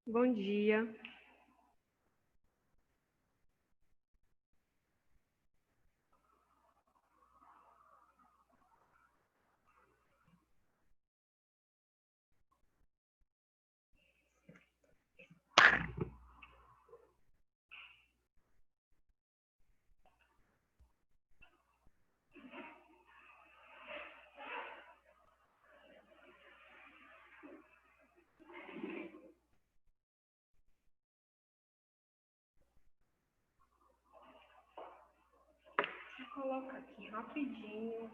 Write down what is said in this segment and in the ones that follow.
Bom dia. Deixa eu colocar aqui rapidinho.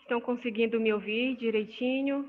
Estão conseguindo me ouvir direitinho?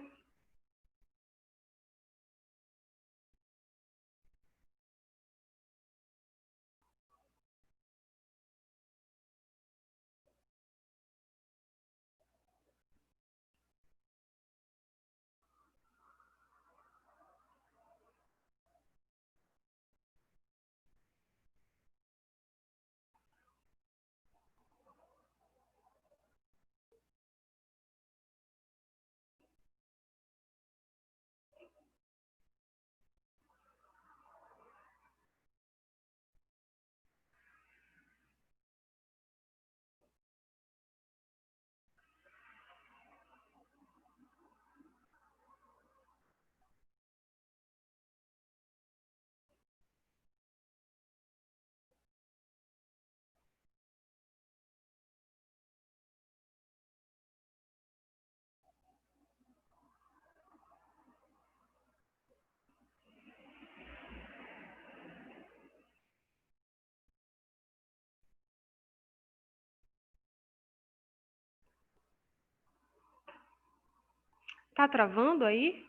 Tá travando aí?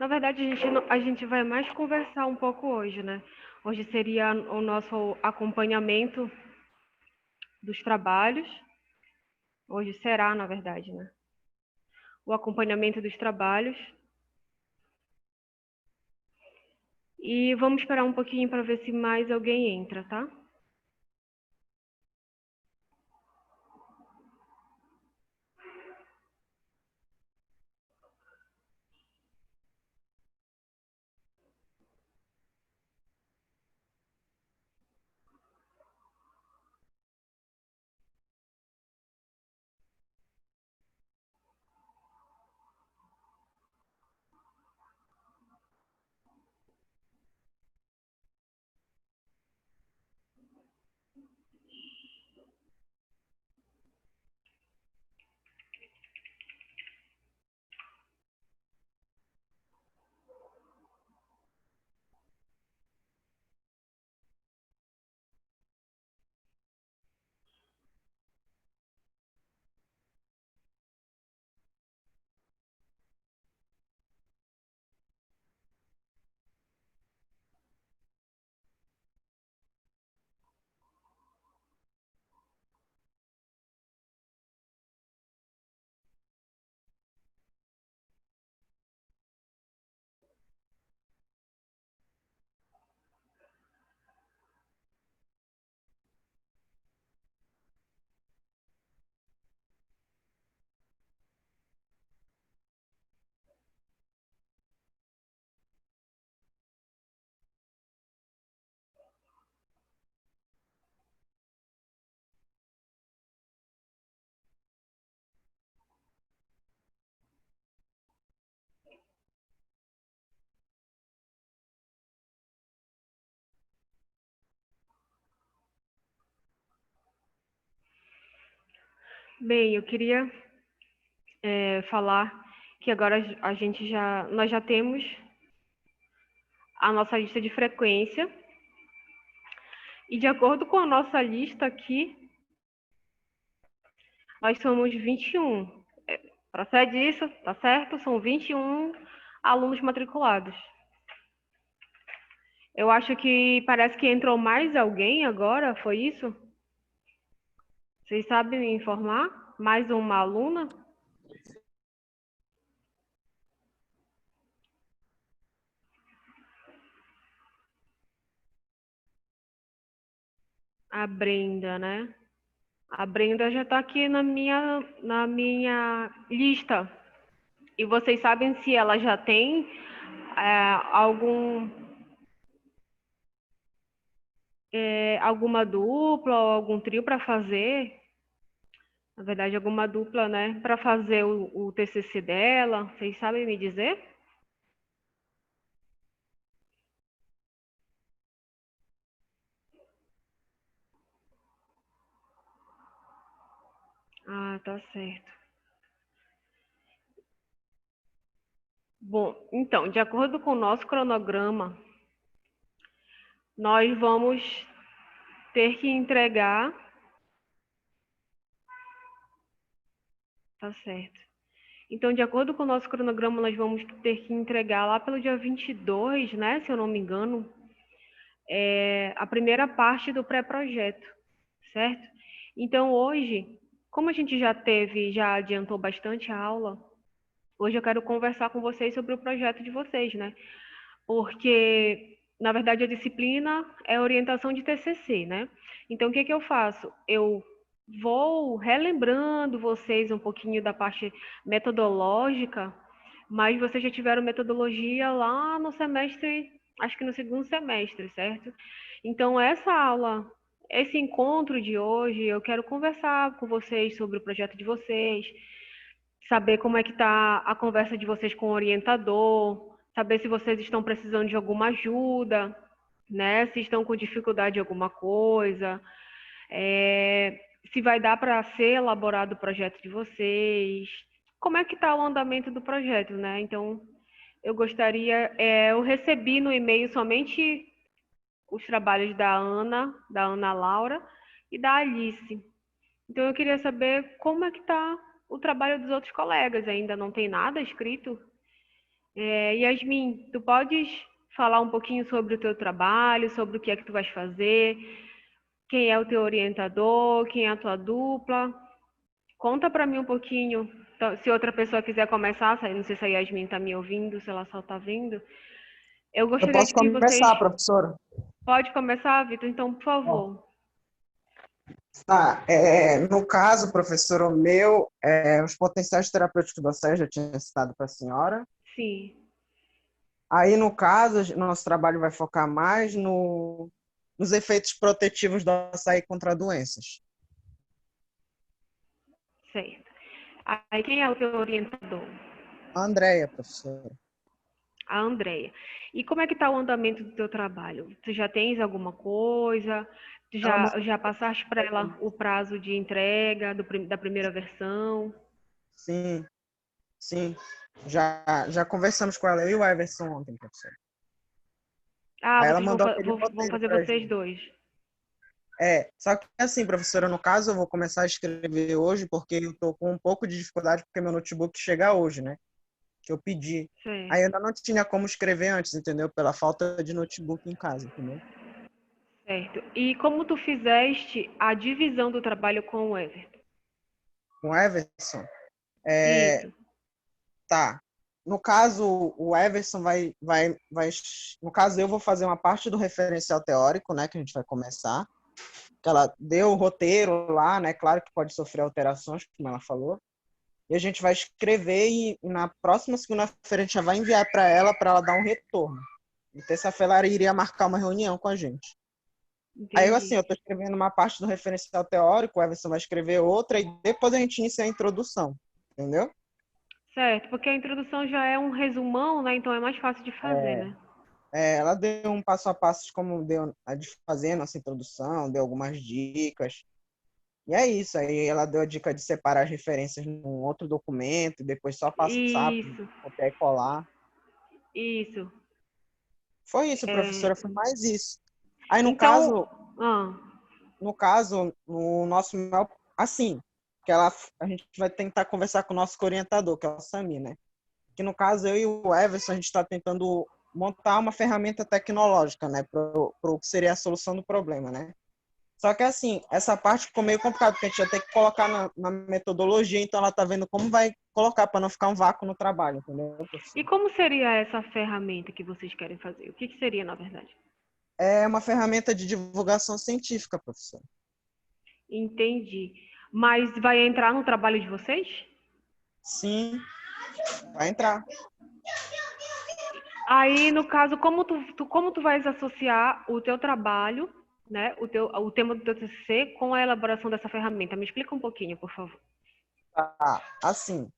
Na verdade, a gente vai mais conversar um pouco hoje, né? Hoje seria o nosso acompanhamento dos trabalhos. Hoje será, na verdade, né? O acompanhamento dos trabalhos. E vamos esperar um pouquinho para ver se mais alguém entra, tá? Bem, eu queria falar que agora nós já temos a nossa lista de frequência e de acordo com a nossa lista aqui, nós somos 21. Procede isso, tá certo? São 21 alunos matriculados. Eu acho que parece que entrou mais alguém agora, foi isso? Vocês sabem me informar? Mais uma aluna? A Brenda, né? A Brenda já está aqui na minha lista. E vocês sabem se ela já tem alguma dupla ou algum trio para fazer? Na verdade, alguma dupla, né? Para fazer o TCC dela. Vocês sabem me dizer? Ah, tá certo. Bom, então, de acordo com o nosso cronograma, nós vamos ter que entregar. Tá certo. Então, de acordo com o nosso cronograma, nós vamos ter que entregar lá pelo dia 22, né? Se eu não me engano, a primeira parte do pré-projeto, certo? Então, hoje, como a gente já adiantou bastante a aula, hoje eu quero conversar com vocês sobre o projeto de vocês, né? Porque, na verdade, a disciplina é orientação de TCC, né? Então, o que que eu faço? Eu vou relembrando vocês um pouquinho da parte metodológica, mas vocês já tiveram metodologia lá no semestre, acho que no segundo semestre, certo? Então, essa aula, esse encontro de hoje, eu quero conversar com vocês sobre o projeto de vocês, saber como é que está a conversa de vocês com o orientador, saber se vocês estão precisando de alguma ajuda, né? Se estão com dificuldade em alguma coisa, se vai dar para ser elaborado o projeto de vocês, como é que está o andamento do projeto, né? Então, eu recebi no e-mail somente os trabalhos da Ana Laura e da Alice. Então, eu queria saber como é que está o trabalho dos outros colegas. Ainda não tem nada escrito? Yasmin, tu podes falar um pouquinho sobre o teu trabalho, sobre o que é que tu vais fazer, quem é o teu orientador, quem é a tua dupla? Conta para mim um pouquinho. Então, se outra pessoa quiser começar, não sei se a Yasmin está me ouvindo, se ela só está vendo. Eu Eu gostaria posso que vocês... começar, professora? Pode começar, Vitor? Então, por Ó, favor. tá, no caso, professor, o meu, os potenciais terapêuticos docentes, já tinha citado para a senhora. Sim, Aí, no caso, nosso trabalho vai focar mais nos efeitos protetivos do açaí contra doenças. certo. Aí, quem é o teu orientador? A Andrea, professora. A Andrea. E como é que está o andamento do teu trabalho? Tu já tens alguma coisa? Tu Ela já passaste para ela o prazo de entrega da primeira versão? sim, sim. Já conversamos com ela, eu e o Everson ontem, professora. Ah, Aí ela vocês mandou aquele vão roteiro fazer para a vocês gente. dois. Só que assim, professora, no caso eu vou começar a escrever hoje porque eu tô com um pouco de dificuldade porque meu notebook chega hoje, né? Que eu pedi. Aí eu Certo, ainda não tinha como escrever antes, entendeu? Pela falta de notebook em casa, entendeu? certo. E como tu fizeste a divisão do trabalho com o Everton? Com o Everson, é, Isso, tá. No caso, o Everson no caso, eu vou fazer uma parte do referencial teórico, né? Que a gente vai começar. Que ela deu o roteiro lá, né? Claro que pode sofrer alterações, como ela falou. E a gente vai escrever e na próxima segunda-feira a gente já vai enviar para ela dar um retorno. E terça-feira ela iria marcar uma reunião com a gente. Aí, assim, eu entendi. estou escrevendo uma parte do referencial teórico, o Everson vai escrever outra, e depois a gente inicia a introdução, entendeu? Certo, porque a introdução já é um resumão, né? Então é mais fácil de fazer, É, né? ela deu um passo a passo de como deu a de fazer nossa introdução, deu algumas dicas. E é isso. Aí ela deu a dica de separar as referências num outro documento e depois só passar, Isso, copiar e colar. isso. Foi isso, É, professora, foi mais isso. Aí, então, ah, no nosso, assim, a gente vai tentar conversar com o nosso orientador, que é o Sami, né? Que no caso, eu e o Everson, a gente está tentando montar uma ferramenta tecnológica, né, para o que seria a solução do problema, né? Só que, assim, essa parte ficou meio complicada, porque a gente já tem que colocar na metodologia, então ela está vendo como vai colocar para não ficar um vácuo no trabalho, entendeu, e professor? como seria essa ferramenta que vocês querem fazer? O que que seria, na verdade? É uma ferramenta de divulgação científica, professor. Entendi. Mas vai entrar no trabalho de vocês? Sim, vai entrar. Aí, no caso, como tu vais associar o teu trabalho, né, o tema do teu TCC com a elaboração dessa ferramenta? Me explica um pouquinho, por favor. Tá, assim,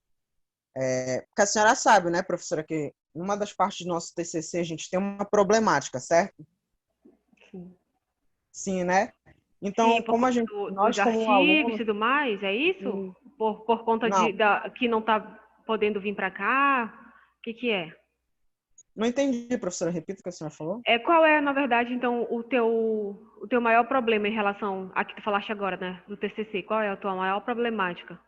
porque a senhora sabe, né, professora, que numa das partes do nosso TCC a gente tem uma problemática, certo? Sim. Sim, né? Sim, Então, por como a conta gente, dos nós como artigos e alunos, tudo mais, é isso? sim, Por conta não, que não está podendo vir para cá? O que que é? não entendi, professora, repita o que a senhora falou. Qual é, na verdade, então, o teu maior problema em relação a que tu falaste agora, né, do TCC? Qual é a tua maior problemática?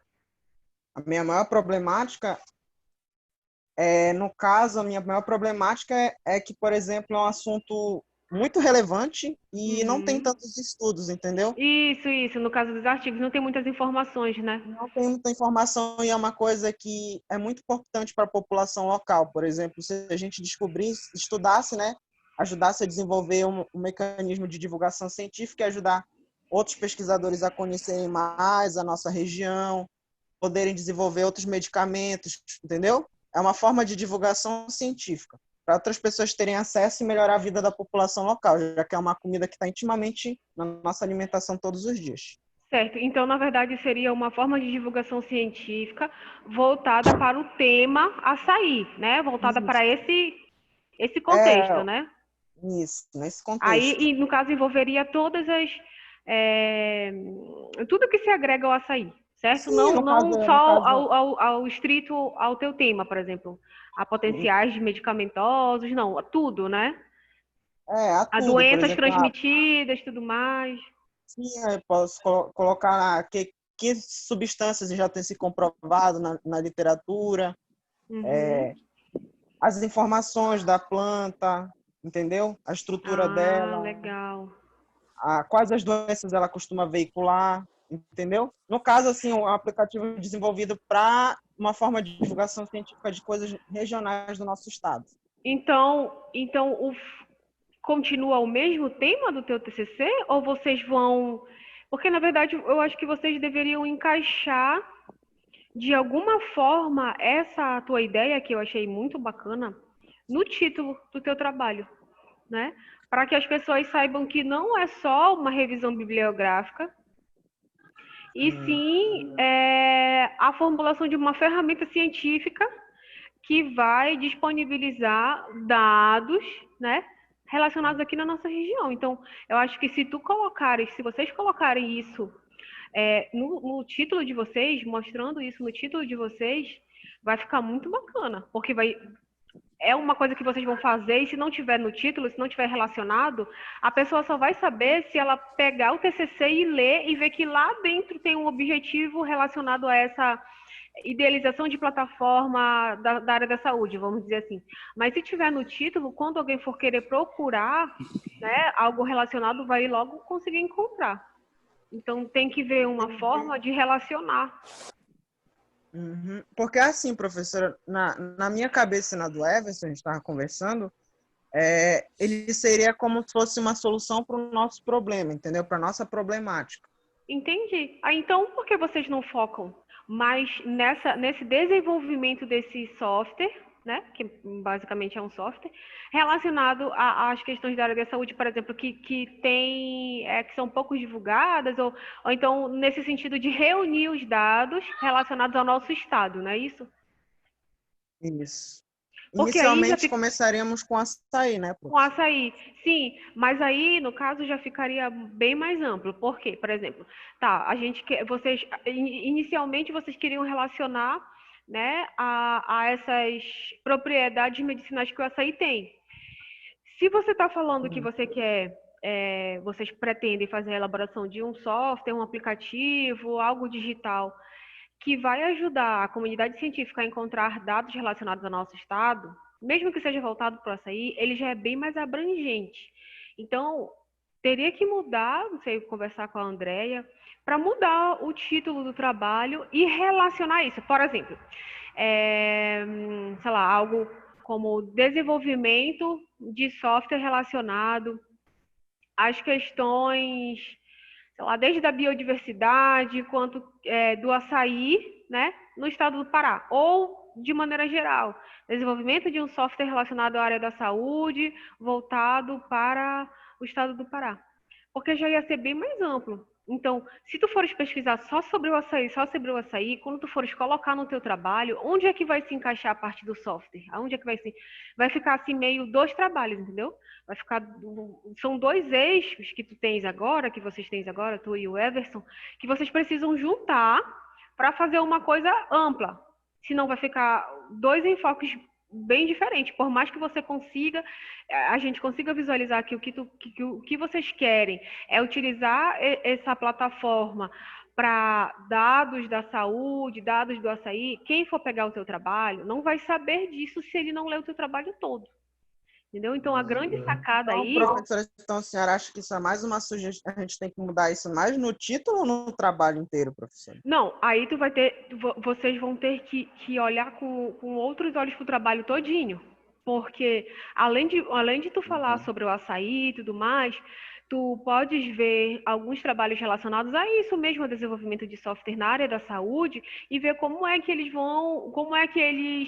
A minha maior problemática no caso, a minha maior problemática é que, por exemplo, é um assunto muito relevante e não tem Uhum. tantos estudos, entendeu? Isso. No caso dos artigos, não tem muitas informações, né? Não tem muita informação e é uma coisa que é muito importante para a população local. Por exemplo, se a gente descobrisse, estudasse, né, ajudasse a desenvolver um mecanismo de divulgação científica e ajudar outros pesquisadores a conhecerem mais a nossa região, poderem desenvolver outros medicamentos, entendeu? É uma forma de divulgação científica para outras pessoas terem acesso e melhorar a vida da população local, já que é uma comida que está intimamente na nossa alimentação todos os dias. Certo. Então, na verdade, seria uma forma de divulgação científica voltada para o tema a sair, né? Voltada para Isso. esse É, contexto, né? isso, nesse Aí, contexto. e no caso, envolveria todas as é, tudo que se agrega ao açaí, certo? Sim, Não só no caso, ao estrito ao teu tema, por exemplo, a potenciais medicamentosos, não, tudo, né? a A tudo, por doenças exemplo, transmitidas, tudo mais. sim, eu posso colocar que substâncias já têm se comprovado na literatura, Uhum. as informações da planta, entendeu? A estrutura Ah, dela, legal. quais as doenças ela costuma veicular, entendeu? No caso, assim, o aplicativo é desenvolvido para uma forma de divulgação científica de coisas regionais do nosso estado. Então continua o mesmo tema do teu TCC ou vocês vão? Porque na verdade eu acho que vocês deveriam encaixar de alguma forma essa tua ideia que eu achei muito bacana no título do teu trabalho, né? Para que as pessoas saibam que não é só uma revisão bibliográfica, e Hum, sim a formulação de uma ferramenta científica que vai disponibilizar dados, né, relacionados aqui na nossa região. Então, eu acho que se vocês colocarem isso no título de vocês, mostrando isso no título de vocês, vai ficar muito bacana, porque é uma coisa que vocês vão fazer e se não tiver no título, se não tiver relacionado, a pessoa só vai saber se ela pegar o TCC e ler e ver que lá dentro tem um objetivo relacionado a essa idealização de plataforma da área da saúde, vamos dizer assim. Mas se tiver no título, quando alguém for querer procurar, né, algo relacionado, vai logo conseguir encontrar. Então tem que ver uma forma de relacionar. uhum. Porque assim, professora, na minha cabeça e na do Everson, a gente estava conversando, ele seria como se fosse uma solução para o nosso problema, entendeu? Para a nossa problemática. Entendi. Então, por que vocês não focam mais nesse desenvolvimento desse software, né? Que basicamente é um software, relacionado às questões da área da saúde, por exemplo, que são pouco divulgadas, ou então nesse sentido de reunir os dados relacionados ao nosso estado, não é isso? Isso. Porque aí já Inicialmente fica começaríamos com açaí, né, com professor? açaí. Sim, mas aí, no caso, já ficaria bem mais amplo. Por quê? Por exemplo, tá, a gente quer, vocês, inicialmente vocês queriam relacionar, né, a essas propriedades medicinais que o açaí tem. Se você está falando que você quer, vocês pretendem fazer a elaboração de um software, um aplicativo, algo digital, que vai ajudar a comunidade científica a encontrar dados relacionados ao nosso estado, mesmo que seja voltado para o açaí, ele já é bem mais abrangente. Então, teria que mudar, não sei, conversar com a Andrea, para mudar o título do trabalho e relacionar isso. Por exemplo, sei lá, algo como desenvolvimento de software relacionado às questões, sei lá, desde a biodiversidade quanto do açaí, né, no estado do Pará, ou de maneira geral, desenvolvimento de um software relacionado à área da saúde, voltado para o estado do Pará, porque já ia ser bem mais amplo. Então, se tu fores pesquisar só sobre o açaí, só sobre o açaí, quando tu fores colocar no teu trabalho, onde é que vai se encaixar a parte do software? Aonde é que vai ficar assim meio dois trabalhos, entendeu? Vai ficar, são dois eixos que tu tens agora, que vocês tens agora, tu e o Everson, que vocês precisam juntar para fazer uma coisa ampla. Senão vai ficar dois enfoques bem diferentes. Por mais que você consiga, a gente consiga visualizar que o que vocês querem é utilizar essa plataforma para dados da saúde, dados do açaí, quem for pegar o teu trabalho não vai saber disso se ele não ler o teu trabalho todo. Entendeu? Então, a grande sacada Então, aí... professora, então a senhora acha que isso é mais uma sugestão? A gente tem que mudar isso mais no título ou no trabalho inteiro, professora? Não, aí tu vai ter, vocês vão ter que olhar com outros olhos pro trabalho todinho. Porque além de tu falar sobre o açaí e tudo mais, tu podes ver alguns trabalhos relacionados a isso mesmo, ao desenvolvimento de software na área da saúde, e ver como é que eles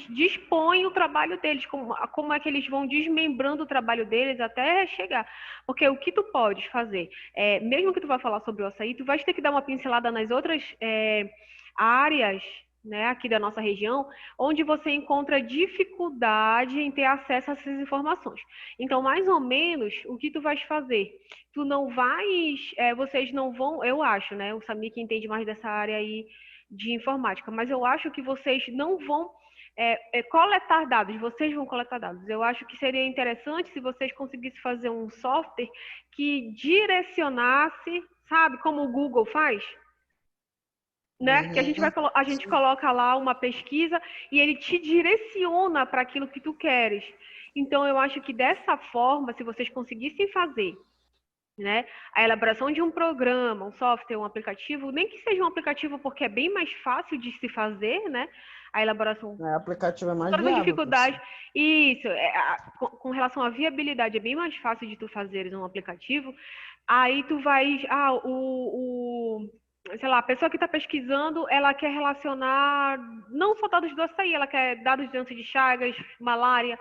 dispõem o trabalho deles, como é que eles vão desmembrando o trabalho deles até chegar. Porque o que tu podes fazer, mesmo que tu vá falar sobre o açaí, tu vais ter que dar uma pincelada nas outras áreas, né, aqui da nossa região, onde você encontra dificuldade em ter acesso a essas informações. Então, mais ou menos, o que tu vais fazer? Tu não vais, vocês não vão, eu acho, né, o Samir que entende mais dessa área aí de informática, mas eu acho que vocês não vão coletar dados, vocês vão coletar dados. Eu acho que seria interessante se vocês conseguissem fazer um software que direcionasse, sabe, como o Google faz? Né? Que a gente coloca lá uma pesquisa e ele te direciona para aquilo que tu queres. Então, eu acho que dessa forma, se vocês conseguissem fazer, né, a elaboração de um programa, um software, um aplicativo, nem que seja um aplicativo porque é bem mais fácil de se fazer, né? A elaboração, O aplicativo é mais todas as viável, professor. dificuldades. Isso, com relação à viabilidade, é bem mais fácil de tu fazeres um aplicativo. Aí tu vais, sei lá, a pessoa que está pesquisando, ela quer relacionar não só dados do açaí, ela quer dados de doença de Chagas, malária,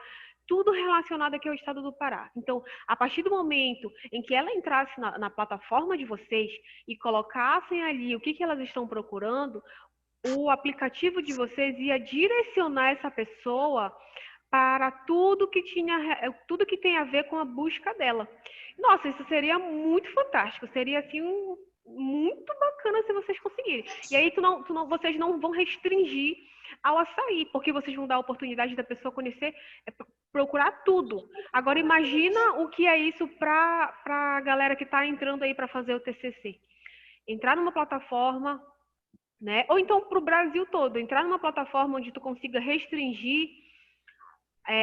tudo relacionado aqui ao estado do Pará. Então, a partir do momento em que ela entrasse na plataforma de vocês e colocassem ali o que elas estão procurando, o aplicativo de vocês ia direcionar essa pessoa para tudo que tem a ver com a busca dela. Nossa, isso seria muito fantástico, seria assim muito bacana se vocês conseguirem. E aí vocês não vão restringir ao açaí, porque vocês vão dar a oportunidade da pessoa conhecer, procurar tudo. Agora imagina o que é isso para a galera que está entrando aí para fazer o TCC. Entrar numa plataforma, né? Ou então para o Brasil todo, entrar numa plataforma onde tu consiga restringir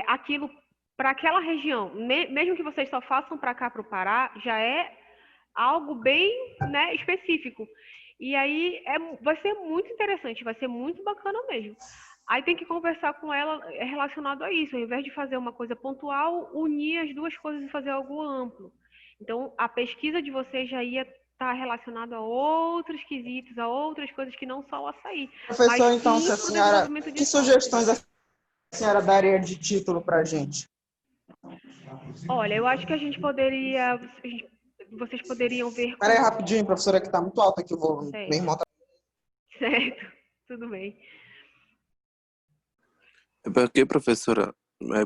aquilo para aquela região, mesmo que vocês só façam para cá, para o Pará, já é algo bem, né, específico. E aí vai ser muito interessante, vai ser muito bacana mesmo. Aí tem que conversar com ela relacionado a isso, ao invés de fazer uma coisa pontual, unir as duas coisas e fazer algo amplo. Então, a pesquisa de vocês já ia estar relacionada a outros quesitos, a outras coisas que não só o açaí, mas Professor, então, se sim a o senhora, desenvolvimento de que software. sugestões a senhora daria de título para a gente? Olha, eu acho que vocês poderiam ver Espera aí com... rapidinho, professora, que está muito alto aqui. Meu Certo, irmão tá... certo, tudo bem. É porque, professora,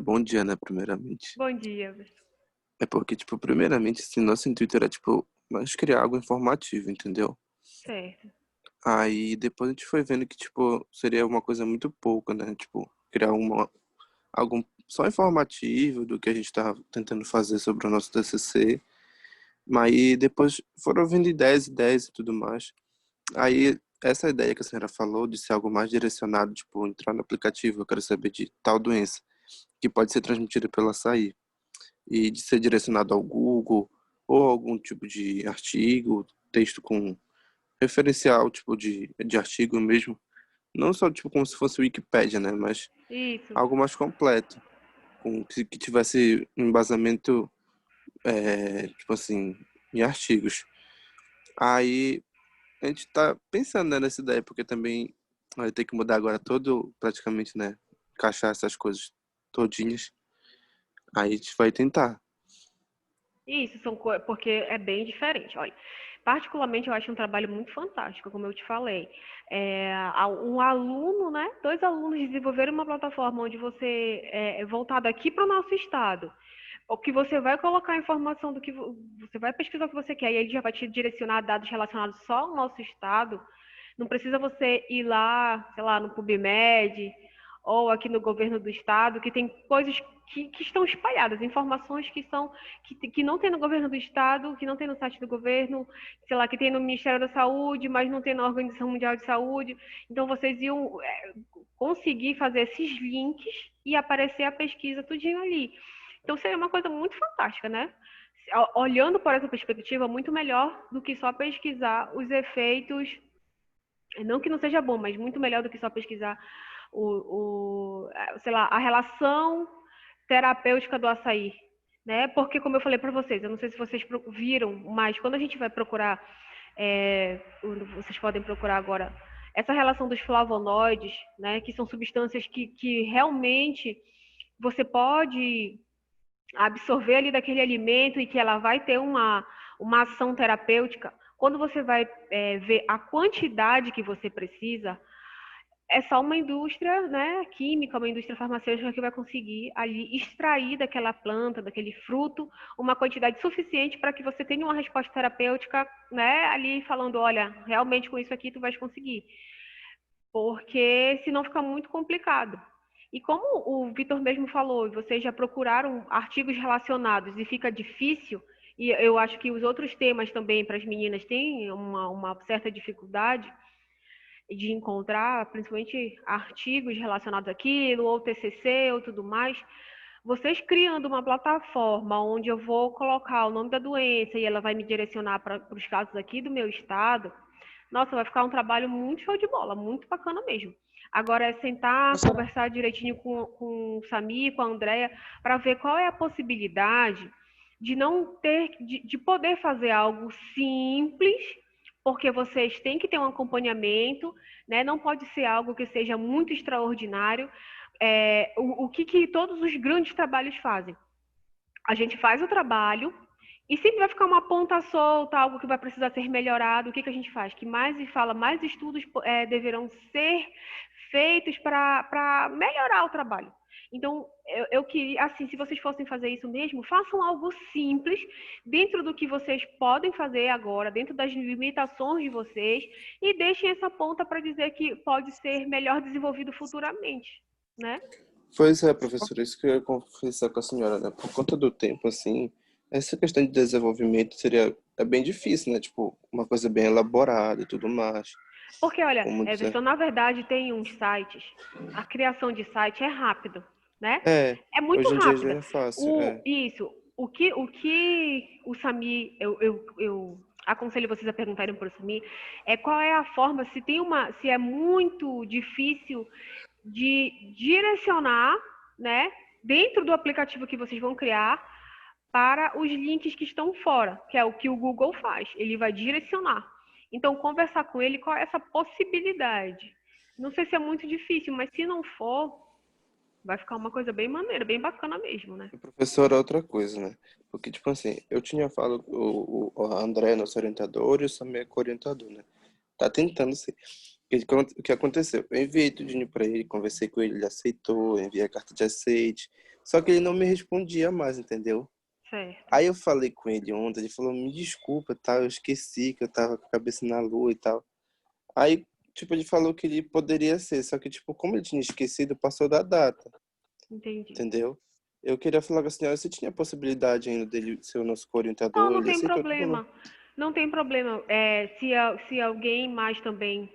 Bom dia, né, primeiramente. Bom dia, Everson. É porque, tipo, primeiramente, assim, nosso intuito era, tipo, mais criar algo informativo, entendeu? Certo. Aí depois a gente foi vendo que, tipo, seria uma coisa muito pouca, né? Tipo, criar algo só informativo do que a gente estava tentando fazer sobre o nosso TCC. Mas aí depois foram vindo ideias e tudo mais. Aí essa ideia que a senhora falou de ser algo mais direcionado, tipo, entrar no aplicativo, eu quero saber de tal doença, que pode ser transmitida pelo açaí, e de ser direcionado ao Google, ou algum tipo de artigo, texto com referencial, tipo de artigo mesmo. Não só tipo como se fosse Wikipédia, né? Mas Isso. algo mais completo, que tivesse um embasamento, tipo assim, em artigos. Aí a gente tá pensando, né, nessa ideia, porque também vai ter que mudar agora todo, praticamente, né? Encaixar essas coisas todinhas. Aí a gente vai tentar. Isso, porque é bem diferente. Olha, particularmente eu acho um trabalho muito fantástico, como eu te falei. Um aluno, né? Dois alunos desenvolveram uma plataforma onde você é voltado aqui para o nosso estado. O que você vai colocar a informação do que você vai pesquisar o que você quer, e ele já vai te direcionar dados relacionados só ao nosso estado. Não precisa você ir lá, sei lá, no PubMed ou aqui no governo do estado, que tem coisas que estão espalhadas, informações que não tem no governo do estado, que não tem no site do governo, sei lá, que tem no Ministério da Saúde, mas não tem na Organização Mundial de Saúde. Então vocês iam conseguir fazer esses links e aparecer a pesquisa tudinho ali. Então seria uma coisa muito fantástica, né? Olhando por essa perspectiva, muito melhor do que só pesquisar os efeitos, não que não seja bom, mas muito melhor do que só pesquisar sei lá, a relação terapêutica do açaí, né? Porque, como eu falei para vocês, eu não sei se vocês viram, mas quando a gente vai procurar, vocês podem procurar agora, essa relação dos flavonoides, né? Que são substâncias que realmente você pode absorver ali daquele alimento e que ela vai ter uma ação terapêutica. Quando você vai ver a quantidade que você precisa, é só uma indústria, né, química, uma indústria farmacêutica que vai conseguir ali extrair daquela planta, daquele fruto, uma quantidade suficiente para que você tenha uma resposta terapêutica, né, ali falando, olha, realmente com isso aqui tu vais conseguir. Porque senão fica muito complicado. E como o Vitor mesmo falou, vocês já procuraram artigos relacionados e fica difícil, e eu acho que os outros temas também para as meninas têm uma certa dificuldade, de encontrar, principalmente artigos relacionados àquilo, ou TCC, ou tudo mais, vocês criando uma plataforma onde eu vou colocar o nome da doença e ela vai me direcionar para os casos aqui do meu estado, nossa, vai ficar um trabalho muito show de bola, muito bacana mesmo. Agora é sentar, conversar direitinho com o Samir, com a Andrea, para ver qual é a possibilidade de não ter, de poder fazer algo simples, porque vocês têm que ter um acompanhamento, né? Não pode ser algo que seja muito extraordinário. O que todos os grandes trabalhos fazem? A gente faz o trabalho e sempre vai ficar uma ponta solta, algo que vai precisar ser melhorado. O que a gente faz? Que mais se fala, mais estudos deverão ser feitos para melhorar o trabalho. Então, eu queria, assim, se vocês fossem fazer isso mesmo, façam algo simples, dentro do que vocês podem fazer agora, dentro das limitações de vocês, e deixem essa ponta para dizer que pode ser melhor desenvolvido futuramente, né? Pois é, professor, isso que eu ia confessar com a senhora, né? Por conta do tempo, assim, essa questão de desenvolvimento é bem difícil, né? Tipo, uma coisa bem elaborada e tudo mais. Porque, olha, Como dizer. Everson, na verdade tem uns sites, a criação de site é rápido, né? É, É muito hoje em dia já rápida. é fácil, é. Isso, o que o Sami, eu aconselho vocês a perguntarem para o Sami, é qual é a forma, se é muito difícil de direcionar, né, dentro do aplicativo que vocês vão criar, para os links que estão fora, que é o que o Google faz. Ele vai direcionar. Então, conversar com ele qual é essa possibilidade. Não sei se é muito difícil, mas se não for, vai ficar uma coisa bem maneira, bem bacana mesmo, né? O professor é outra coisa, né? Porque, tipo assim, eu tinha falado, o André é nosso orientador e o Samir é co-orientador, né? Tá tentando ser. O que aconteceu? Eu enviei tudinho pra ele, conversei com ele, ele aceitou, enviei a carta de aceite. Só que ele não me respondia mais, entendeu? Certo. Aí eu falei com ele ontem, ele falou, me desculpa, tá? Eu esqueci que eu tava com a cabeça na lua e tal. Aí, tipo, ele falou que ele poderia ser, só que, tipo, como ele tinha esquecido, passou da data, Entendi. entendeu? Eu queria falar com a senhora se tinha a possibilidade ainda dele ser o nosso Não, orientador, não ele tem aceitou tudo, não. problema. Não tem problema. Se alguém mais também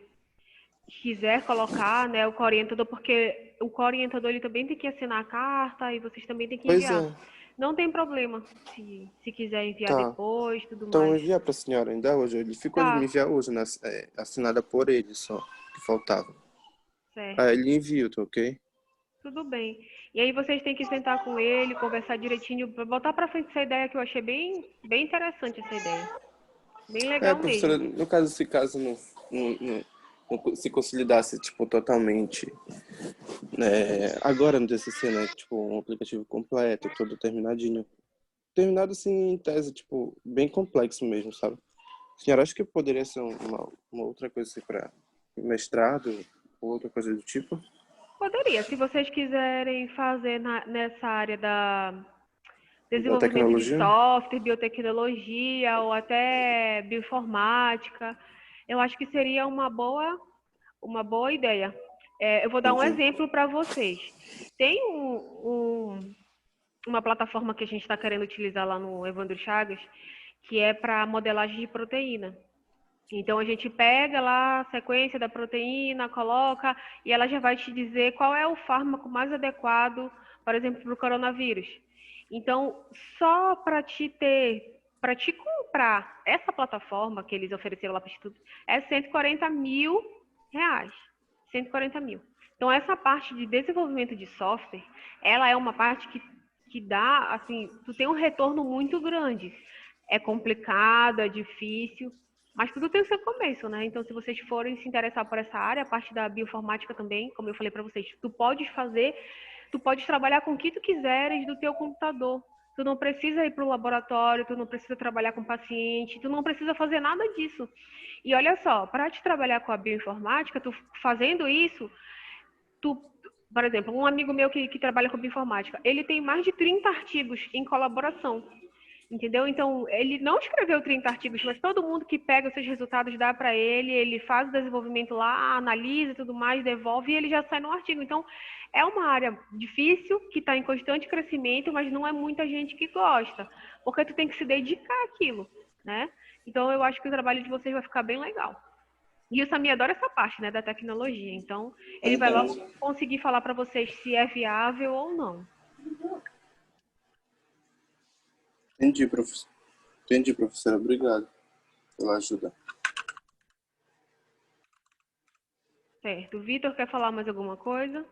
quiser colocar, né, o co-orientador, porque o co-orientador ele também tem que assinar a carta e vocês também têm que Pois enviar. é, Não tem problema se quiser enviar tá. depois, tudo Então, eu mais. vou enviar pra senhora ainda hoje. Ele ficou de me Tá, enviar hoje, né? Assinada por ele só, que faltava. Aí certo. ele enviou, tá ok? Tudo bem. E aí vocês têm que sentar com ele, conversar direitinho, botar para frente essa ideia que eu achei bem interessante essa ideia. Bem legal Professora, mesmo. no caso, se caso não se consolidasse, tipo, totalmente, né, agora no TCC, né, tipo, um aplicativo completo, todo terminadinho. Terminado, assim, em tese, tipo, bem complexo mesmo, sabe? Senhora, acho que poderia ser uma outra coisa, assim, para mestrado, ou outra coisa do tipo? Poderia, se vocês quiserem fazer nessa área da desenvolvimento de Biotecnologia? software, biotecnologia ou até bioinformática, eu acho que seria uma boa ideia. Eu vou dar um Entendi. exemplo para vocês. Tem uma plataforma que a gente está querendo utilizar lá no Evandro Chagas, que é para modelagem de proteína. Então a gente pega lá a sequência da proteína, coloca e ela já vai te dizer qual é o fármaco mais adequado, por exemplo, para o coronavírus. Então, só para te comprar essa plataforma que eles ofereceram lá para o Instituto, é R$ 140 mil. 140 mil. Então, essa parte de desenvolvimento de software, ela é uma parte que dá, assim, tu tem um retorno muito grande. É complicado, é difícil, mas tudo tem o seu começo, né? Então, se vocês forem se interessar por essa área, a parte da bioinformática também, como eu falei para vocês, tu podes trabalhar com o que tu quiseres do teu computador. Tu não precisa ir para o laboratório, tu não precisa trabalhar com paciente, tu não precisa fazer nada disso. E olha só, para te trabalhar com a bioinformática, tu fazendo isso, tu, por exemplo, um amigo meu que trabalha com bioinformática, ele tem mais de 30 artigos em colaboração. Entendeu? Então, ele não escreveu 30 artigos, mas todo mundo que pega os seus resultados dá para ele, ele faz o desenvolvimento lá, analisa e tudo mais, devolve e ele já sai no artigo. Então, é uma área difícil, que está em constante crescimento, mas não é muita gente que gosta, porque tu tem que se dedicar àquilo, né? Então, eu acho que o trabalho de vocês vai ficar bem legal. E o Sami adora essa parte, né, da tecnologia. Então, ele vai logo Verdade. conseguir falar para vocês se é viável ou não. Entendi, professor. Entendi, professora. Obrigado pela ajuda. Certo. O Vitor quer falar mais alguma coisa?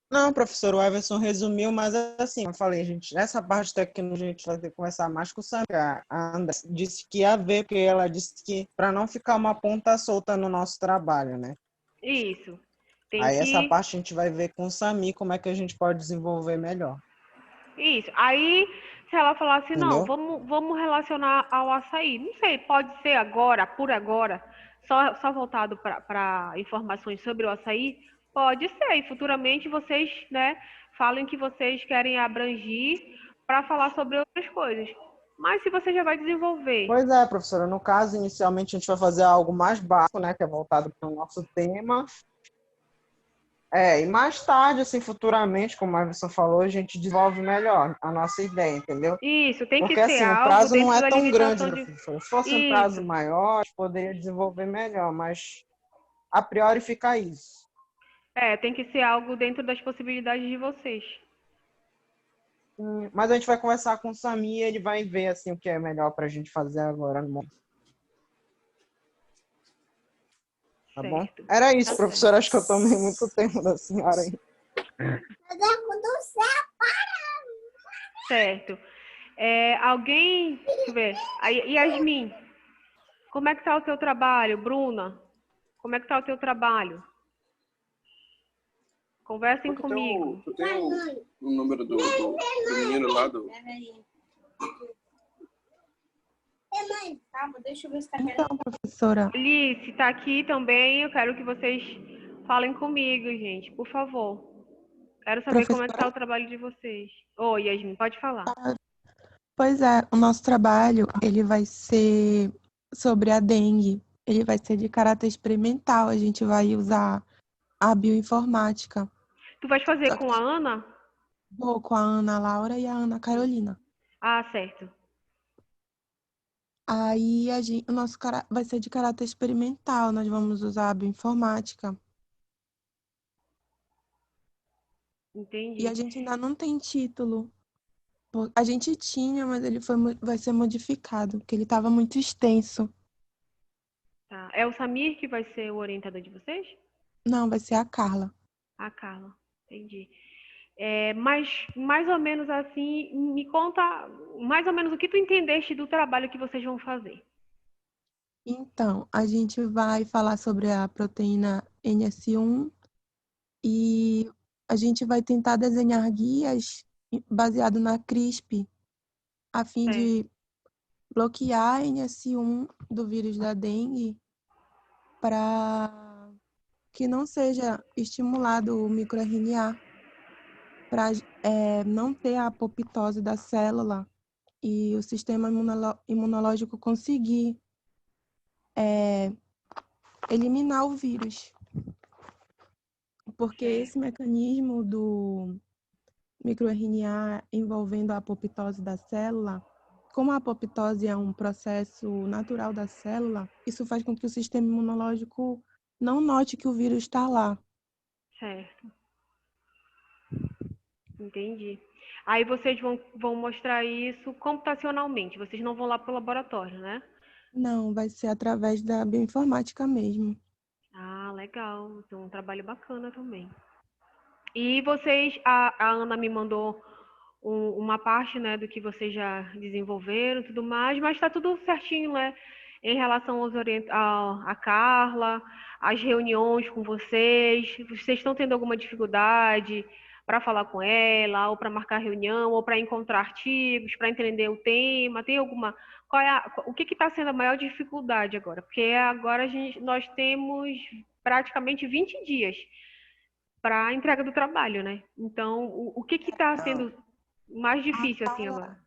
Não, professor, o Everson resumiu, mas assim, eu falei, gente, nessa parte tecnologia a gente vai ter que conversar mais com o Sam. A André disse que ia ver, porque ela disse que para não ficar uma ponta solta no nosso trabalho, né? Isso. Tem Aí essa que. parte a gente vai ver com o Sami como é que a gente pode desenvolver melhor, Isso. Aí, se ela falar assim, não, entendeu? vamos relacionar ao açaí. Não sei, pode ser agora, por agora, só voltado para informações sobre o açaí? Pode ser. E futuramente vocês, né, falem que vocês querem abrangir para falar sobre outras coisas. Mas se você já vai desenvolver. Pois é, professora, no caso, inicialmente a gente vai fazer algo mais básico, né, que é voltado para o nosso tema. E mais tarde, assim, futuramente, como a Everson falou, a gente desenvolve melhor a nossa ideia, entendeu? Isso, tem que Porque ser assim, o algo prazo não dentro é da tão grande, limitação de. professor. Se fosse um prazo Isso. maior, a gente poderia desenvolver melhor, mas a priori fica isso. Tem que ser algo dentro das possibilidades de vocês. Mas a gente vai conversar com o Sami e ele vai ver assim o que é melhor para a gente fazer agora no momento, tá bom? Certo. Era Tá isso, certo. professor. Acho que eu tomei muito tempo da senhora aí. Certo. Alguém, deixa eu ver. Yasmin, como é que tá o teu trabalho? Bruna, como é que tá o teu trabalho? Conversem comigo. Tu tem o número do menino lá do. Calma, deixa eu ver se tá Então, professora, Alice, tá aqui também. Eu quero que vocês falem comigo, gente, por favor. Quero saber como é que tá professora, o trabalho de vocês. Oi, Yasmin, pode falar. pois é, o nosso trabalho, ele vai ser sobre a dengue. Ele vai ser de caráter experimental. A gente vai usar a bioinformática. Tu vais fazer Só com a que Ana? vou com a Ana Laura e a Ana Carolina. Ah, certo. Aí o nosso vai ser de caráter experimental. Nós vamos usar a bioinformática. E a Entendi. gente ainda não tem título. A gente tinha, mas ele vai ser modificado, porque ele estava muito extenso. Tá. É o Samir que vai ser o orientador de vocês? Não, vai ser a Carla. Ah, Carla. Entendi. Mas, mais ou menos assim, me conta mais ou menos o que tu entendeste do trabalho que vocês vão fazer. Então, a gente vai falar sobre a proteína NS1 e a gente vai tentar desenhar guias baseado na CRISP, a fim Certo. de bloquear a NS1 do vírus da dengue para que não seja estimulado o microRNA, para não ter a apoptose da célula e o sistema imunológico conseguir eliminar o vírus. Porque Certo. esse mecanismo do microRNA envolvendo a apoptose da célula, como a apoptose é um processo natural da célula, isso faz com que o sistema imunológico não note que o vírus está lá. Certo. Entendi. Aí vocês vão mostrar isso computacionalmente. Vocês não vão lá para o laboratório, né? Não, vai ser através da bioinformática mesmo. Ah, legal. Então, um trabalho bacana também. E vocês, a Ana me mandou uma parte, né, do que vocês já desenvolveram e tudo mais, mas está tudo certinho, né? Em relação a Carla, as reuniões com vocês. Vocês estão tendo alguma dificuldade para falar com ela, ou para marcar reunião, ou para encontrar artigos, para entender o tema? Tem alguma. O que está sendo a maior dificuldade agora? Porque agora nós temos praticamente 20 dias para a entrega do trabalho, né? Então, o que está sendo mais difícil assim agora?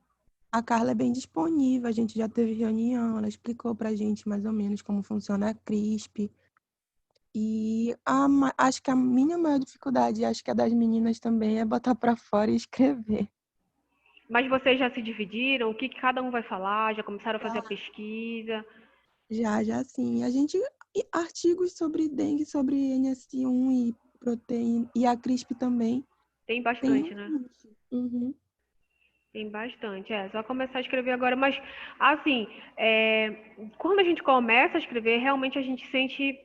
A Carla é bem disponível, a gente já teve reunião, ela explicou pra gente mais ou menos como funciona a CRISP. E acho que a minha maior dificuldade, acho que a das meninas também, é botar pra fora e escrever. Mas vocês já se dividiram? O que cada um vai falar? Já começaram a fazer a pesquisa? Já sim. Artigos sobre dengue, sobre NS1 e proteína, e a CRISP também. Tem Tem bastante, um né? monte. Uhum. Tem bastante, só começar a escrever agora. Mas, assim, quando a gente começa a escrever, realmente a gente sente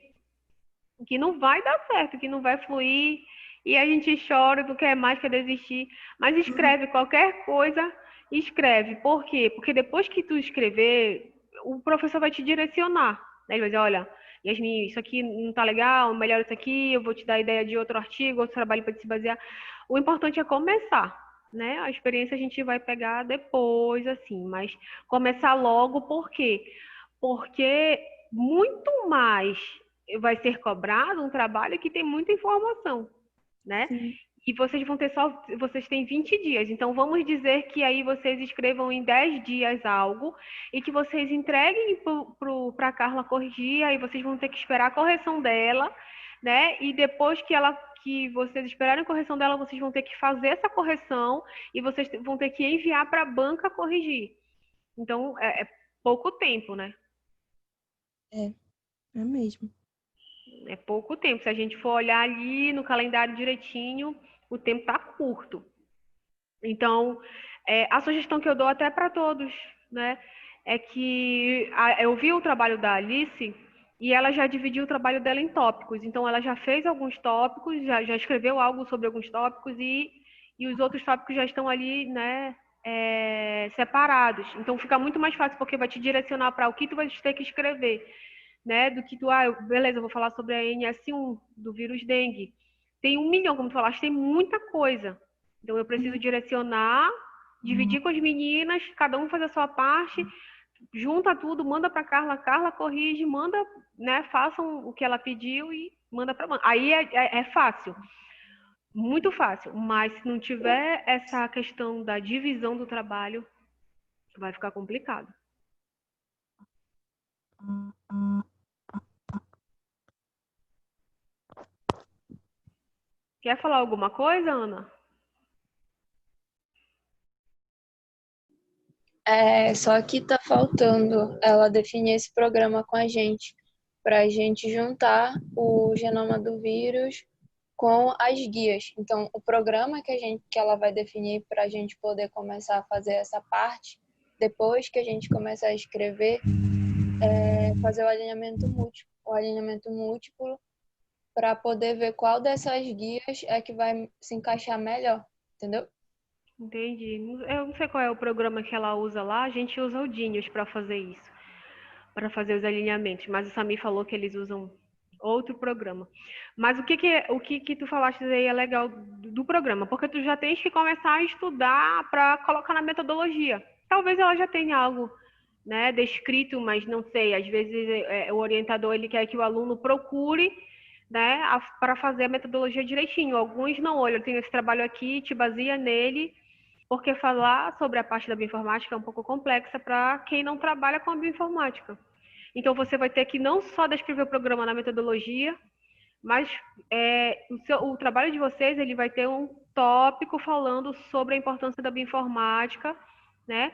que não vai dar certo, que não vai fluir, e a gente chora, não quer mais, quer desistir. Mas escreve qualquer coisa, escreve. Por quê? Porque depois que tu escrever, o professor vai te direcionar. Né? Ele vai dizer, olha, Yasmin, isso aqui não tá legal, melhor isso aqui, eu vou te dar a ideia de outro artigo, outro trabalho para te se basear. O importante é começar. Né? A experiência a gente vai pegar depois, assim, mas começar logo, por quê? Porque muito mais vai ser cobrado um trabalho que tem muita informação, né? Sim. E vocês têm 20 dias. Então vamos dizer que aí vocês escrevam em 10 dias algo e que vocês entreguem para a Carla corrigir, aí vocês vão ter que esperar a correção dela, né? E depois que vocês esperarem a correção dela, vocês vão ter que fazer essa correção e vocês vão ter que enviar para a banca corrigir. Então é pouco tempo, né? É mesmo. É pouco tempo. Se a gente for olhar ali no calendário direitinho, o tempo está curto. Então, a sugestão que eu dou até para todos, né, é que eu vi o trabalho da Alice e ela já dividiu o trabalho dela em tópicos. Então, ela já fez alguns tópicos, já escreveu algo sobre alguns tópicos e os outros tópicos já estão ali, né, separados. Então, fica muito mais fácil porque vai te direcionar para o que tu vai ter que escrever. Né, do que beleza, eu vou falar sobre a NS1, do vírus dengue. Tem 1 milhão, como tu falaste, tem muita coisa. Então eu preciso direcionar, dividir com as meninas, cada um faz a sua parte, junta tudo, manda para Carla, Carla corrige, manda, né, façam o que ela pediu e manda para mãe. Aí é fácil, muito fácil, mas se não tiver essa questão da divisão do trabalho, vai ficar complicado. Quer falar alguma coisa, Ana? Só que tá faltando ela definir esse programa com a gente, para a gente juntar o genoma do vírus com as guias. Então, o programa que ela vai definir para a gente poder começar a fazer essa parte, depois que a gente começar a escrever, fazer o alinhamento múltiplo para poder ver qual dessas guias é que vai se encaixar melhor, entendeu? Entendi. Eu não sei qual é o programa que ela usa lá, a gente usa o Genius para fazer isso, para fazer os alinhamentos, mas o Samir falou que eles usam outro programa. Mas o que tu falaste aí é legal do programa, porque tu já tens que começar a estudar para colocar na metodologia. Talvez ela já tenha algo, né, descrito, mas não sei, às vezes o orientador ele quer que o aluno procure, né, para fazer a metodologia direitinho. Alguns não, olha, eu tenho esse trabalho aqui, te baseia nele, porque falar sobre a parte da bioinformática é um pouco complexa para quem não trabalha com a bioinformática. Então, você vai ter que não só descrever o programa na metodologia, mas o trabalho de vocês ele vai ter um tópico falando sobre a importância da bioinformática, né,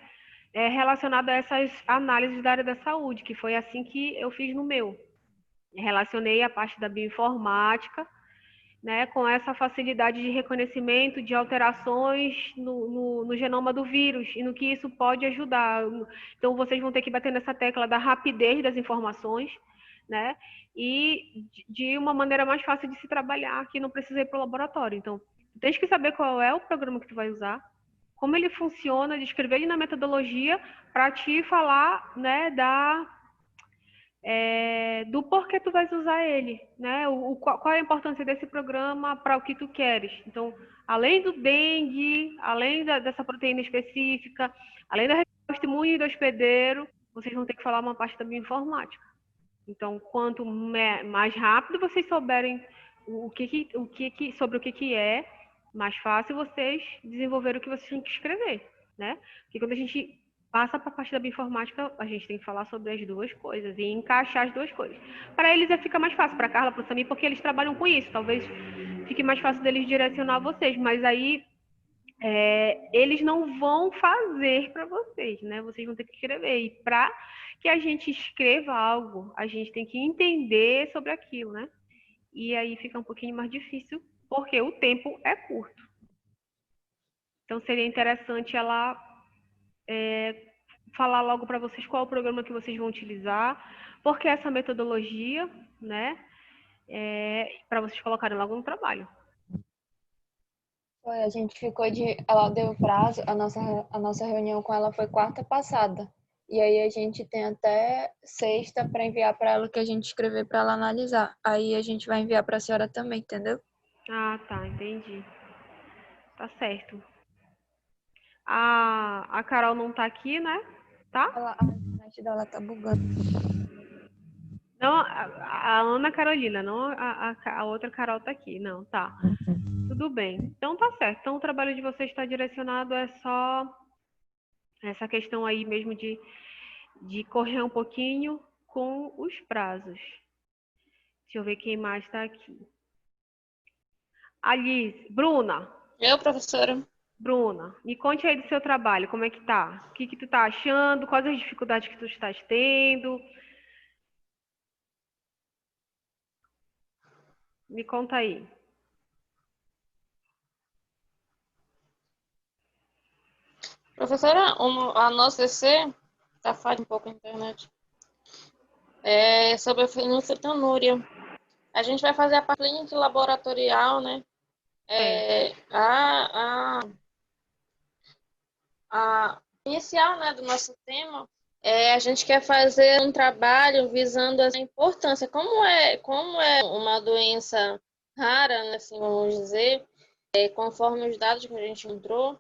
relacionado a essas análises da área da saúde, que foi assim que eu fiz no meu. Relacionei a parte da bioinformática, né, com essa facilidade de reconhecimento de alterações no genoma do vírus e no que isso pode ajudar. Então, vocês vão ter que bater nessa tecla da rapidez das informações, né, e de uma maneira mais fácil de se trabalhar, que não precisa ir para o laboratório. Então, tu tens que saber qual é o programa que tu vai usar, como ele funciona, descrever ele na metodologia, para te falar, né, do porquê tu vais usar ele, né? Qual é a importância desse programa para o que tu queres. Então, além do dengue, além dessa proteína específica, além da resposta imune do hospedeiro, vocês vão ter que falar uma parte da bioinformática. Então, quanto mais rápido vocês souberem sobre o que é, mais fácil vocês desenvolverem o que vocês têm que escrever, né? Porque quando a gente passa para a parte da bioinformática, a gente tem que falar sobre as duas coisas e encaixar as duas coisas. Para eles fica mais fácil, para a Carla, para o Samir, porque eles trabalham com isso. Talvez fique mais fácil deles direcionar vocês, mas aí eles não vão fazer para vocês, né? Vocês vão ter que escrever. E para que a gente escreva algo, a gente tem que entender sobre aquilo, né? E aí fica um pouquinho mais difícil, porque o tempo é curto. Então seria interessante ela falar logo para vocês qual é o programa que vocês vão utilizar, porque essa metodologia, né? Para vocês colocarem logo no trabalho. A gente ficou ela deu prazo, a nossa reunião com ela foi quarta passada. E aí a gente tem até sexta para enviar para ela o que a gente escrever para ela analisar. Aí a gente vai enviar para a senhora também, entendeu? Ah, tá, entendi. Tá certo. A Carol não tá aqui, né? Tá? A internet dela tá bugando. Não, a Ana Carolina, não a outra Carol tá aqui. Não, tá. Tudo bem. Então tá certo. Então o trabalho de vocês está direcionado só essa questão aí mesmo de correr um pouquinho com os prazos. Deixa eu ver quem mais está aqui. Alice, Bruna, Professora. me conte aí do seu trabalho, como é que tá? O que tu tá achando? Quais as dificuldades que tu estás tendo? Me conta aí. Professora, a nossa EC, tá falhando um pouco a internet, é sobre a fenilcetonúria. A gente vai fazer a parte clínica e laboratorial, né? A inicial, né, do nosso tema, a gente quer fazer um trabalho visando a importância. Como é uma doença rara, né, assim, vamos dizer, conforme os dados que a gente encontrou,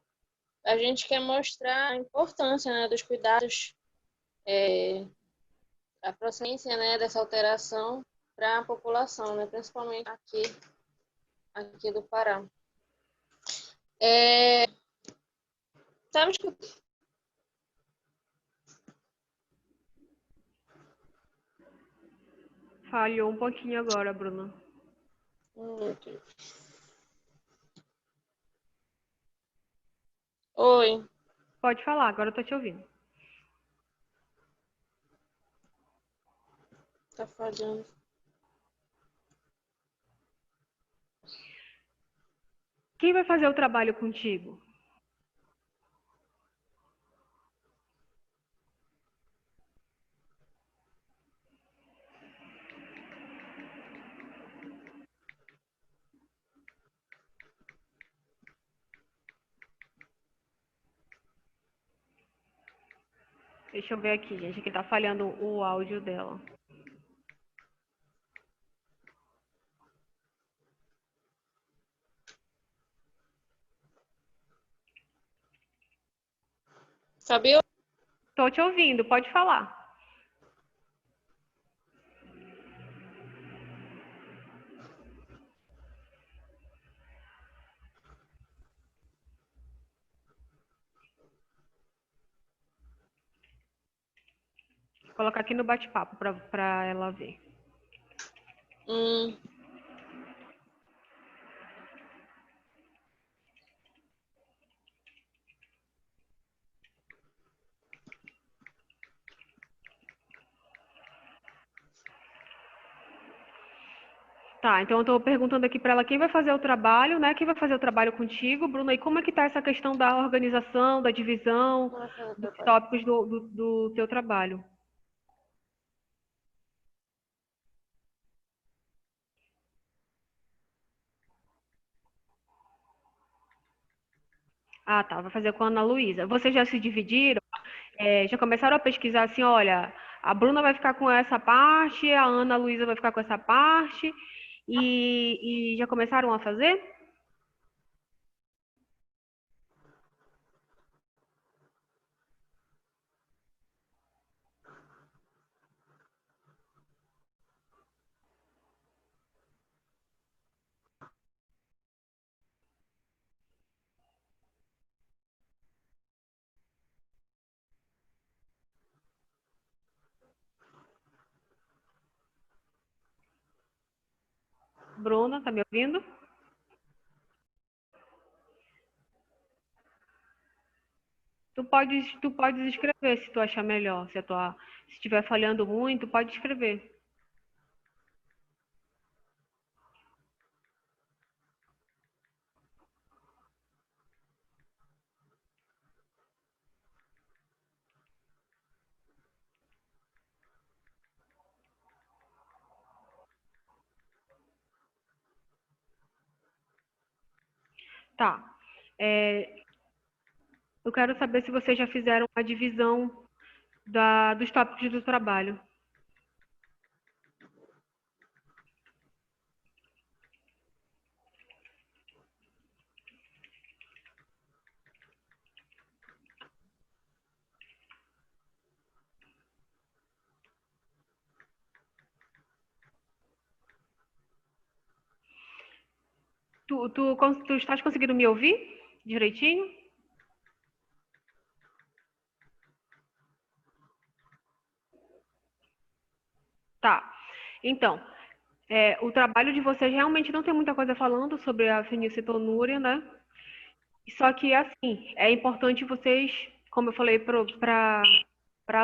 a gente quer mostrar a importância, né, dos cuidados a procedência, né, dessa alteração para a população, né, principalmente aqui do Pará. Tá me escutando? Falhou um pouquinho agora, Bruna. Oi. Pode falar, agora eu tô te ouvindo. Tá falhando. Quem vai fazer o trabalho contigo? Deixa eu ver aqui, gente, que tá falhando o áudio dela. Sabia? Tô te ouvindo, pode falar. Vou colocar aqui no bate-papo para ela ver. Tá, então eu tô perguntando aqui para ela quem vai fazer o trabalho, né? Quem vai fazer o trabalho contigo, Bruna? E como é que tá essa questão da organização, da divisão, dos tópicos do teu trabalho? Ah, tá, vai fazer com a Ana Luísa. Vocês já se dividiram? Já começaram a pesquisar assim, olha, a Bruna vai ficar com essa parte, a Ana Luísa vai ficar com essa parte, e já começaram a fazer? Bruna, tá me ouvindo? Tu podes escrever se tu achar melhor. Se estiver falhando muito, pode escrever. Tá. Eu quero saber se vocês já fizeram a divisão dos tópicos do trabalho. Tu estás conseguindo me ouvir direitinho? Tá. Então, o trabalho de vocês realmente não tem muita coisa falando sobre a fenilcetonúria, né? Só que, assim, é importante vocês, como eu falei para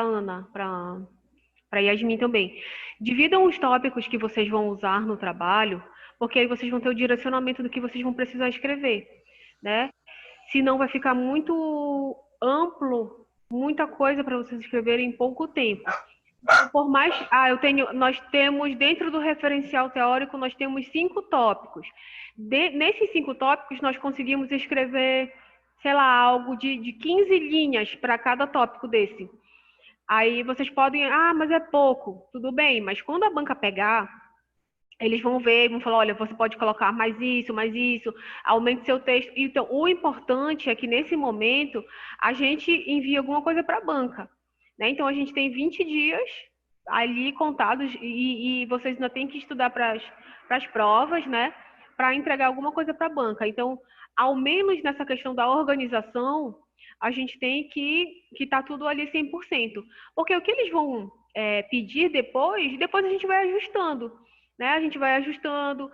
Ana, para Yasmin também, dividam os tópicos que vocês vão usar no trabalho, porque aí vocês vão ter o direcionamento do que vocês vão precisar escrever, né? Senão vai ficar muito amplo, muita coisa para vocês escreverem em pouco tempo. Por mais, nós temos dentro do referencial teórico, nós temos 5 tópicos. Nesses 5 tópicos, nós conseguimos escrever, sei lá, algo de 15 linhas para cada tópico desse. Aí vocês podem, mas é pouco, tudo bem, mas quando a banca pegar, eles vão ver, vão falar, olha, você pode colocar mais isso, aumente seu texto. Então, o importante é que nesse momento a gente envie alguma coisa para a banca. né? Então, a gente tem 20 dias ali contados e vocês ainda têm que estudar para as provas, né? Para entregar alguma coisa para a banca. Então, ao menos nessa questão da organização, a gente tem que estar tudo ali 100%. Porque o que eles vão pedir depois a gente vai ajustando. Né? A gente vai ajustando.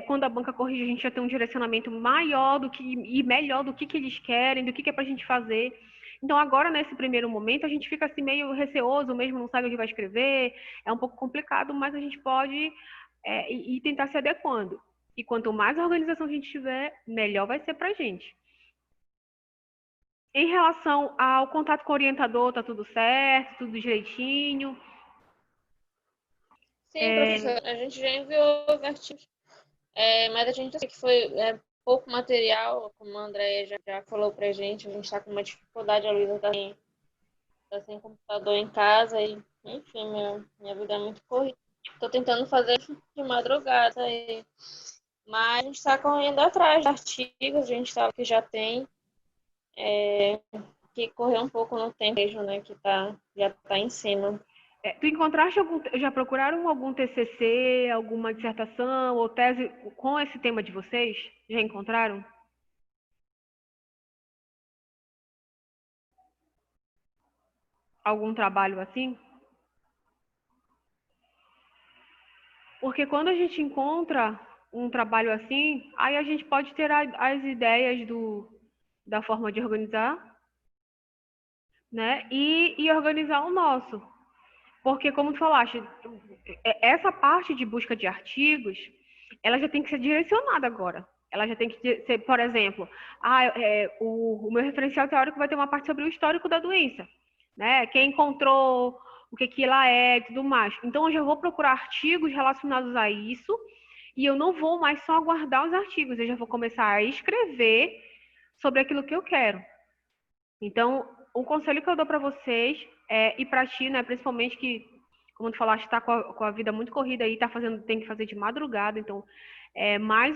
Quando a banca corrige, a gente já tem um direcionamento maior e melhor do que eles querem, do que é para a gente fazer. Então, agora, nesse primeiro momento, a gente fica assim meio receoso mesmo, não sabe o que vai escrever, é um pouco complicado, mas a gente pode ir tentar se adequando. E quanto mais organização a gente tiver, melhor vai ser para a gente. Em relação ao contato com o orientador, tá tudo certo, tudo direitinho? Sim, professor, a gente já enviou os artigos, mas a gente sabe que foi pouco material, como a Andrea já falou pra gente, a gente está com uma dificuldade, a Luísa tá sem computador em casa, e enfim, minha vida é muito corrida. Estou tentando fazer de madrugada, mas a gente está correndo atrás de artigos, a gente sabe que já tem, que correr um pouco no tempo mesmo, né, que já está em cima. Tu encontraste já procuraram algum TCC, alguma dissertação ou tese com esse tema de vocês? Já encontraram? Algum trabalho assim? Porque quando a gente encontra um trabalho assim, aí a gente pode ter as ideias da forma de organizar, né? E organizar o nosso. Porque, como tu falaste, essa parte de busca de artigos, ela já tem que ser direcionada agora. Ela já tem que ser, por exemplo, o meu referencial teórico vai ter uma parte sobre o histórico da doença, né? Quem encontrou, o que ela é e tudo mais. Então, eu já vou procurar artigos relacionados a isso e eu não vou mais só aguardar os artigos, eu já vou começar a escrever sobre aquilo que eu quero. Então, o conselho que eu dou para vocês e para ti, né, principalmente que, como tu falaste, está com a vida muito corrida aí, tem que fazer de madrugada, então é mais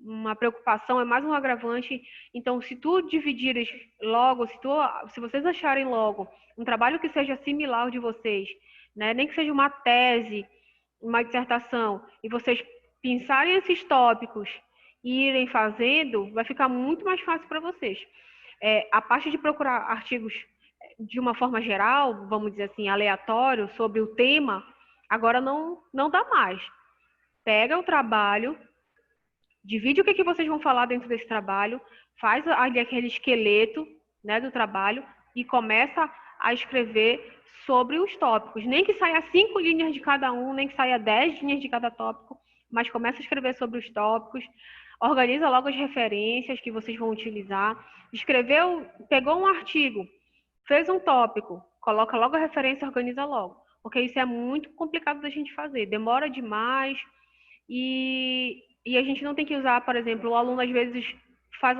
uma preocupação, é mais um agravante. Então, se tu dividires logo, se vocês acharem logo um trabalho que seja similar ao de vocês, né, nem que seja uma tese, uma dissertação, e vocês pensarem esses tópicos e irem fazendo, vai ficar muito mais fácil para vocês. A parte de procurar artigos de uma forma geral, vamos dizer assim, aleatório, sobre o tema, agora não dá mais. Pega o trabalho, divide o que vocês vão falar dentro desse trabalho, faz ali aquele esqueleto, né, do trabalho e começa a escrever sobre os tópicos. Nem que saia 5 linhas de cada um, nem que saia 10 linhas de cada tópico, mas começa a escrever sobre os tópicos, organiza logo as referências que vocês vão utilizar, pegou um artigo, fez um tópico, coloca logo a referência, organiza logo, porque isso é muito complicado da gente fazer, demora demais e a gente não tem que usar, por exemplo, o aluno às vezes faz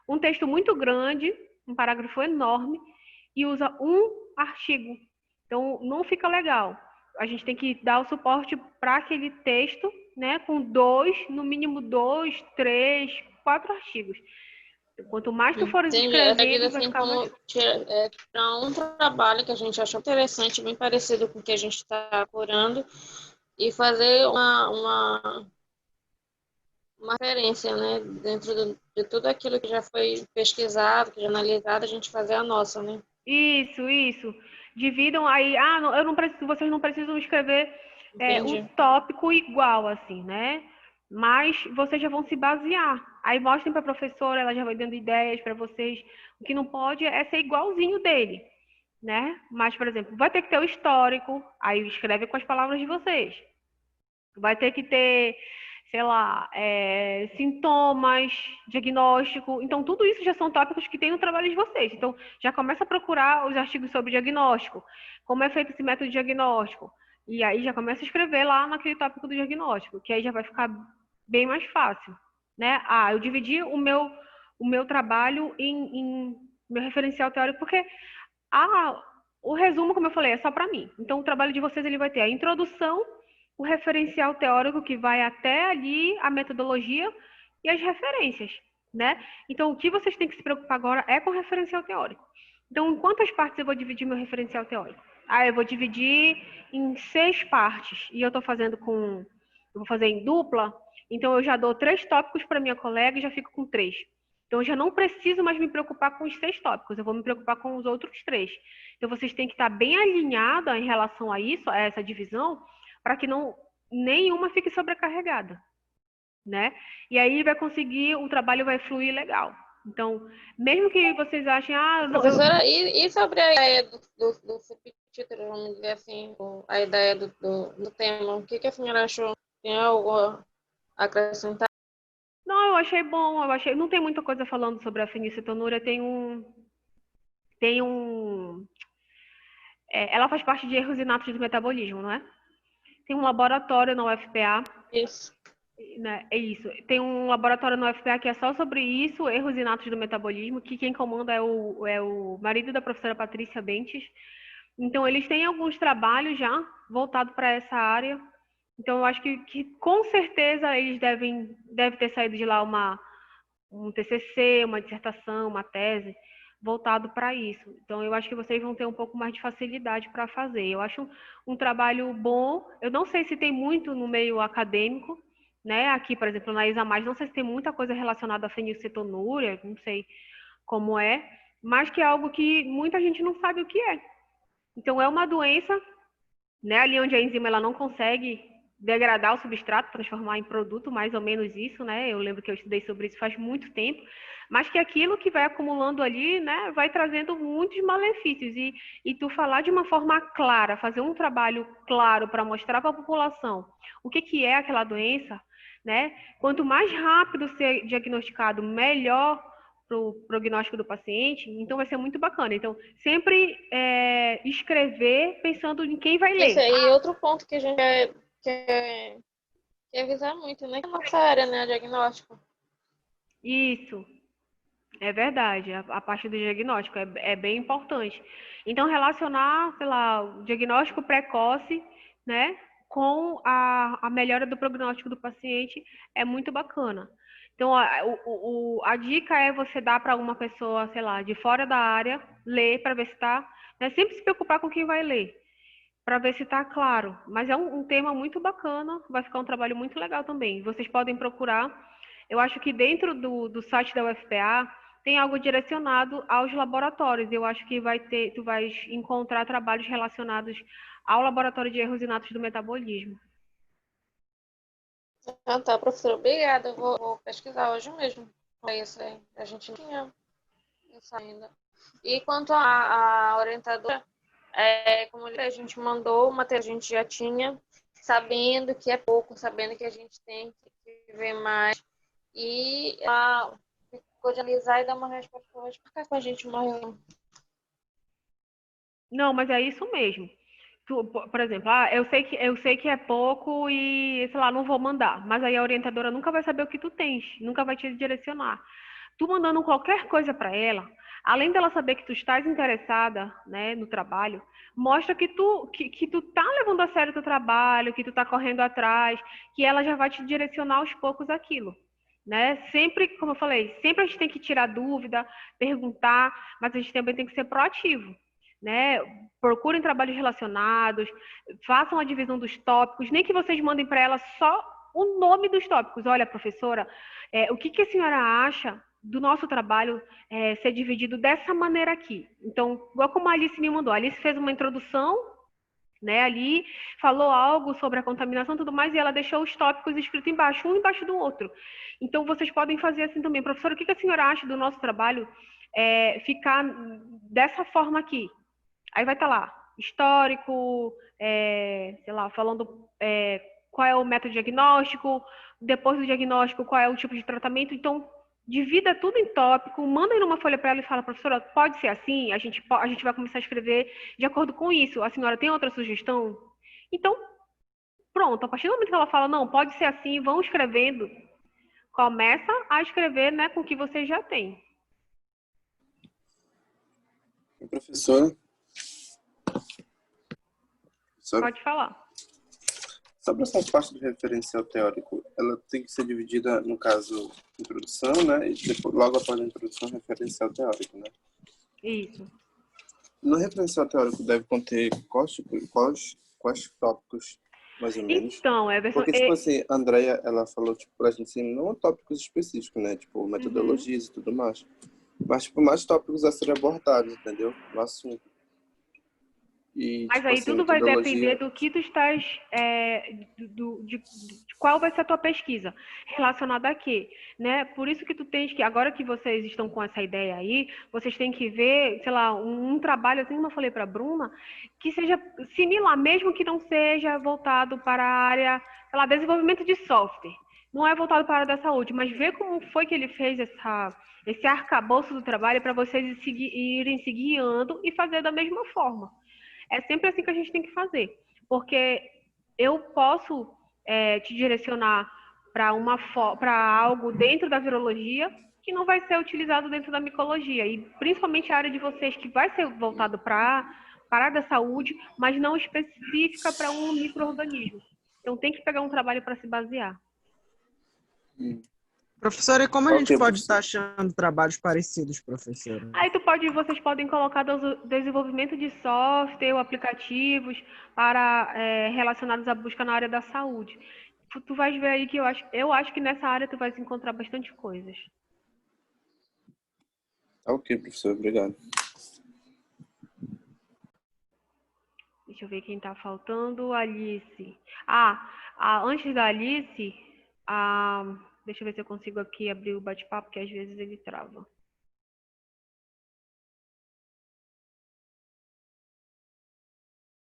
um texto muito grande, um parágrafo enorme, e usa um artigo. Então, não fica legal. A gente tem que dar o suporte para aquele texto, né, com no mínimo 2, 3, 4 artigos. Quanto mais tu fores escrevendo, vai ficar mais... Tirar um trabalho que a gente achou interessante, bem parecido com o que a gente está apurando, e fazer uma referência, né? Dentro de tudo aquilo que já foi pesquisado, que já analisado, a gente fazer a nossa, né? Isso. Dividam aí. Vocês não precisam escrever um tópico igual, assim, né? Mas vocês já vão se basear. Aí mostrem para a professora, ela já vai dando ideias para vocês. O que não pode é ser igualzinho dele, né? Mas, por exemplo, vai ter que ter o histórico, aí escreve com as palavras de vocês. Vai ter que ter, sei lá, sintomas, diagnóstico. Então, tudo isso já são tópicos que tem no trabalho de vocês. Então, já começa a procurar os artigos sobre diagnóstico, como é feito esse método de diagnóstico. E aí já começa a escrever lá naquele tópico do diagnóstico, que aí já vai ficar bem mais fácil, né? Eu dividi o meu trabalho em meu referencial teórico, porque o resumo, como eu falei, é só para mim. Então, o trabalho de vocês ele vai ter a introdução, o referencial teórico, que vai até ali a metodologia e as referências, né? Então, o que vocês têm que se preocupar agora é com o referencial teórico. Então, em quantas partes eu vou dividir meu referencial teórico? Ah, eu vou dividir em 6 partes. E eu estou fazendo eu vou fazer em dupla, então eu já dou 3 tópicos para minha colega e já fico com 3. Então, eu já não preciso mais me preocupar com os 6 tópicos, eu vou me preocupar com os outros 3. Então, vocês têm que estar bem alinhada em relação a isso, a essa divisão, para que nenhuma fique sobrecarregada, né? E aí vai conseguir, o trabalho vai fluir legal. Então, mesmo que vocês achem, Professora, e sobre a ideia do subtítulo, vamos dizer assim, a ideia do tema, o que a senhora achou? Tem algo a acrescentar? Não, eu achei bom, não tem muita coisa falando sobre a fenilcetonúria, ela faz parte de erros inatos do metabolismo, não é? Tem um laboratório na UFPA, Isso. né? É isso. Tem um laboratório na UFPA que é só sobre isso, erros inatos do metabolismo, que quem comanda é o marido da professora Patrícia Bentes. Então, eles têm alguns trabalhos já voltados para essa área. Então, eu acho que com certeza eles devem ter saído de lá um TCC, uma dissertação, uma tese voltado para isso. Então, eu acho que vocês vão ter um pouco mais de facilidade para fazer. Eu acho um trabalho bom. Eu não sei se tem muito no meio acadêmico, né? Aqui, por exemplo, na ISA+, não sei se tem muita coisa relacionada à fenilcetonúria, não sei como é, mas que é algo que muita gente não sabe o que é. Então, é uma doença, né? Ali onde a enzima ela não consegue degradar o substrato, transformar em produto, mais ou menos isso, né? Eu lembro que eu estudei sobre isso faz muito tempo, mas que aquilo que vai acumulando ali, né, vai trazendo muitos malefícios. E tu falar de uma forma clara, fazer um trabalho claro para mostrar para a população o que é aquela doença, né? Quanto mais rápido ser diagnosticado, melhor para o prognóstico do paciente, então vai ser muito bacana. Então, sempre escrever pensando em quem vai ler. Isso aí, outro ponto que a gente quer avisar muito, né? Que é a nossa área, né? Diagnóstico. Isso, é verdade. A parte do diagnóstico é bem importante. Então, relacionar, sei lá, o diagnóstico precoce, né, com a melhora do prognóstico do paciente é muito bacana. Então, a dica é você dar para uma pessoa, sei lá, de fora da área, ler para ver se está, né, sempre se preocupar com quem vai ler, para ver se está claro. Mas é um tema muito bacana, vai ficar um trabalho muito legal também. Vocês podem procurar. Eu acho que dentro do site da UFPA tem algo direcionado aos laboratórios. Eu acho que tu vais encontrar trabalhos relacionados ao laboratório de erros inatos do metabolismo. Ah, tá, professora. Obrigada. Eu vou pesquisar hoje mesmo. É isso aí. A gente não tinha isso ainda. E quanto à orientadora, como a gente mandou o material, a gente já tinha, sabendo que é pouco, sabendo que a gente tem que ver mais. E ela ficou de analisar e dar uma resposta hoje. Por que a gente morreu? Não, mas é isso mesmo. Por exemplo, eu sei que é pouco e, sei lá, não vou mandar. Mas aí a orientadora nunca vai saber o que tu tens, nunca vai te direcionar. Tu mandando qualquer coisa para ela, além dela saber que tu estás interessada, né, no trabalho, mostra que tu tá levando a sério o teu trabalho, que tu tá correndo atrás, que ela já vai te direcionar aos poucos aquilo, né? Sempre, como eu falei, sempre a gente tem que tirar dúvida, perguntar, mas a gente também tem que ser proativo, né? Procurem trabalhos relacionados, façam a divisão dos tópicos, nem que vocês mandem para ela só o nome dos tópicos. Olha, professora, o que a senhora acha do nosso trabalho ser dividido dessa maneira aqui? Então, igual como a Alice me mandou, a Alice fez uma introdução, né, ali, falou algo sobre a contaminação e tudo mais, e ela deixou os tópicos escritos embaixo, um embaixo do outro. Então, vocês podem fazer assim também. Professora, o que a senhora acha do nosso trabalho ficar dessa forma aqui? Aí vai estar lá, histórico, sei lá, falando qual é o método diagnóstico, depois do diagnóstico, qual é o tipo de tratamento. Então, divida tudo em tópico, manda aí numa folha para ela e fala, professora, pode ser assim? A gente vai começar a escrever de acordo com isso. A senhora tem outra sugestão? Então, pronto, a partir do momento que ela fala, não, pode ser assim, vão escrevendo, começa a escrever, né, com o que vocês já têm. Professora? Pode falar. Sobre essa parte do referencial teórico, ela tem que ser dividida, no caso, introdução, né? E depois, logo após a introdução, referencial teórico, né? Isso. No referencial teórico deve conter quais tópicos, mais ou menos? Então, Everson, Porque, tipo assim, a Andrea, ela falou, tipo, pra gente, assim, não tópicos específicos, né? Tipo, metodologias e tudo mais. Mas, tipo, mais tópicos a serem abordados, entendeu? No assunto. E, mas tipo aí assim, tudo vai depender metodologia... do que tu estás, de qual vai ser a tua pesquisa, relacionada a quê, né? Por isso que tu tens que, agora que vocês estão com essa ideia aí, vocês têm que ver, sei lá, um trabalho, assim como eu falei para a Bruna, que seja similar, mesmo que não seja voltado para a área, sei lá, desenvolvimento de software. Não é voltado para a área da saúde, mas ver como foi que ele fez esse arcabouço do trabalho para vocês irem se guiando e fazer da mesma forma. É sempre assim que a gente tem que fazer, porque eu posso te direcionar para algo dentro da virologia que não vai ser utilizado dentro da micologia, e principalmente a área de vocês que vai ser voltado para a área da saúde, mas não específica para um micro-organismo. Então tem que pegar um trabalho para se basear. Professora, e como a gente Ok, pode estar professor. achando trabalhos parecidos, professora? Aí vocês podem colocar desenvolvimento de software ou aplicativos para relacionados à busca na área da saúde. Tu vais ver aí que eu acho que nessa área tu vais encontrar bastante coisas. Ok, professor, obrigado. Deixa eu ver quem está faltando. Alice. Antes da Alice, deixa eu ver se eu consigo aqui abrir o bate-papo, que às vezes ele trava.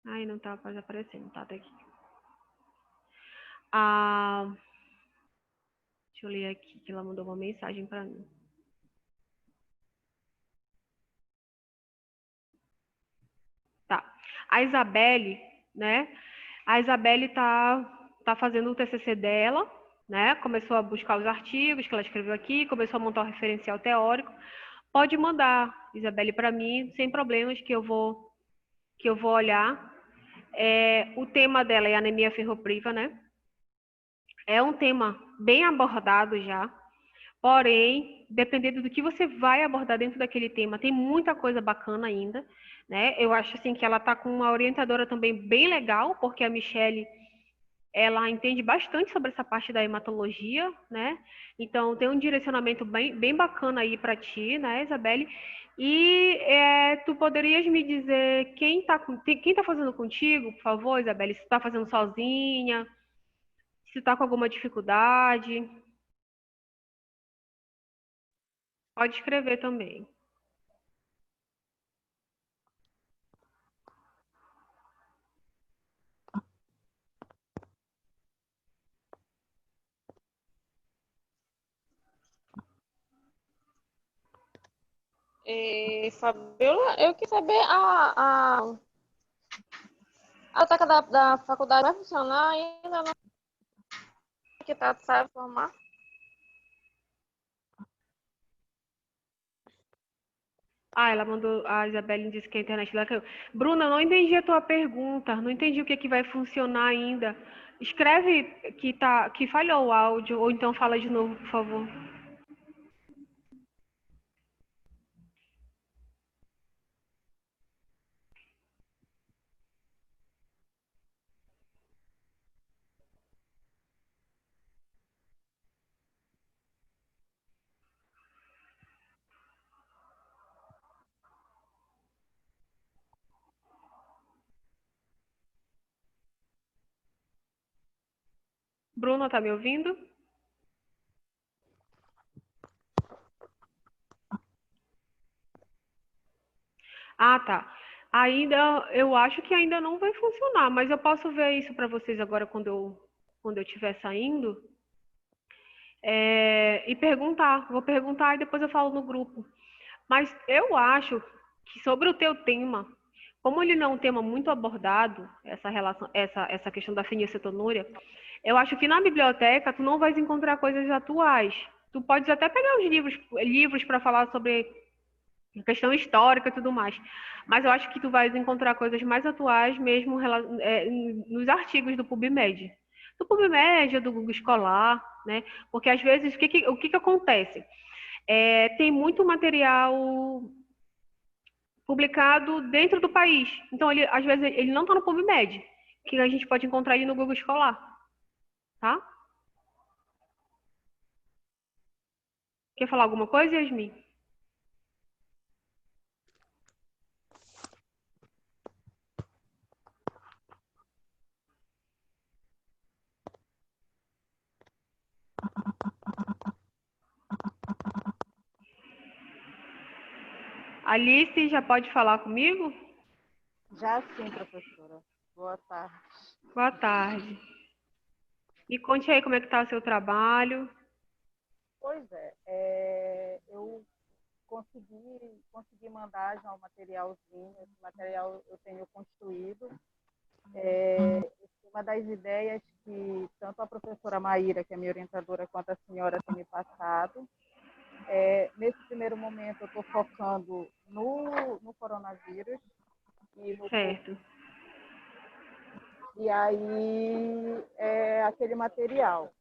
Ai, não tá aparecendo, tá aqui. Deixa eu ler aqui, que ela mandou uma mensagem para mim. Tá. A Isabelle, né? A Isabelle tá fazendo o TCC dela, né? Começou a buscar os artigos que ela escreveu aqui, começou a montar o referencial teórico. Pode mandar, Isabelle, para mim, sem problemas, que eu vou olhar. O tema dela é anemia ferropriva, né? É um tema bem abordado já. Porém, dependendo do que você vai abordar dentro daquele tema, tem muita coisa bacana ainda, né? Eu acho assim que ela está com uma orientadora também bem legal, porque a Michele, ela entende bastante sobre essa parte da hematologia, né? Então tem um direcionamento bem bacana aí para ti, né, Isabelle? E tu poderias me dizer quem tá fazendo contigo, por favor, Isabelle? Se está fazendo sozinha, se está com alguma dificuldade, pode escrever também. Fabiola, eu queria saber a taca da faculdade vai funcionar ainda não que tá, sabe formar? Ela mandou, a Isabelle disse que a internet dela caiu. Bruna, eu não entendi a tua pergunta, não entendi o que vai funcionar ainda. Escreve que falhou o áudio, ou então fala de novo, por favor. Bruna, tá me ouvindo? Tá. Eu acho que ainda não vai funcionar, mas eu posso ver isso para vocês agora quando eu estiver saindo. E perguntar. Vou perguntar e depois eu falo no grupo. Mas eu acho que sobre o teu tema, como ele não é um tema muito abordado, essa questão da fenilcetonúria, eu acho que na biblioteca tu não vais encontrar coisas atuais. Tu podes até pegar os livros para falar sobre questão histórica e tudo mais. Mas eu acho que tu vais encontrar coisas mais atuais mesmo nos artigos do PubMed. Do PubMed, do Google Escolar, né? Porque às vezes o que acontece? Tem muito material publicado dentro do país. Então, ele, às vezes, ele não está no PubMed, que a gente pode encontrar ele no Google Escolar, tá? Quer falar alguma coisa, Yasmin? Alice, já pode falar comigo? Já sim, professora. Boa tarde. Boa tarde. Me conte aí como é que está o seu trabalho. Pois eu consegui mandar já um materialzinho. Esse material eu tenho construído. Uma das ideias que tanto a professora Maíra, que é minha orientadora, quanto a senhora têm me passado. Nesse primeiro momento, eu estou focando no coronavírus. Certo. E aí, aquele material.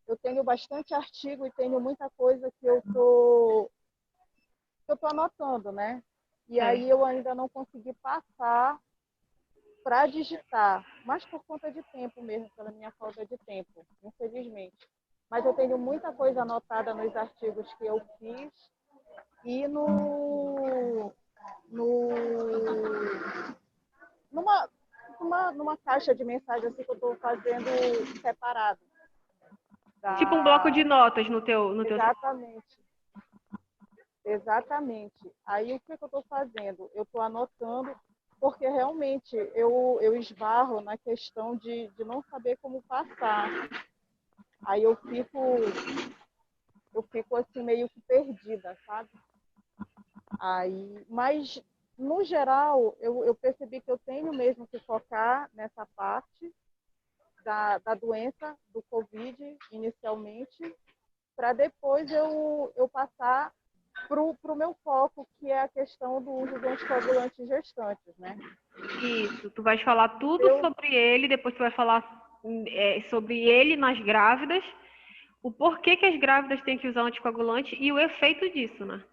Eu tenho bastante artigo e tenho muita coisa que eu tô anotando, né? E aí eu ainda não consegui passar para digitar, mas por conta de tempo mesmo, pela minha falta de tempo, infelizmente. Mas eu tenho muita coisa anotada nos artigos que eu fiz e numa caixa de mensagem assim que eu estou fazendo separado. Tipo um bloco de notas no teu... Exatamente. Aí o que eu estou fazendo? Eu estou anotando, porque realmente eu esbarro na questão de não saber como passar. Aí eu fico assim meio que perdida, sabe? Mas, no geral, eu percebi que eu tenho mesmo que focar nessa parte da doença, do Covid, inicialmente, para depois eu passar para o meu foco, que é a questão do uso do anticoagulante em gestantes, né? Isso, tu vais falar tudo sobre ele, depois tu vai falar sobre ele nas grávidas, o porquê que as grávidas têm que usar o anticoagulante e o efeito disso, né?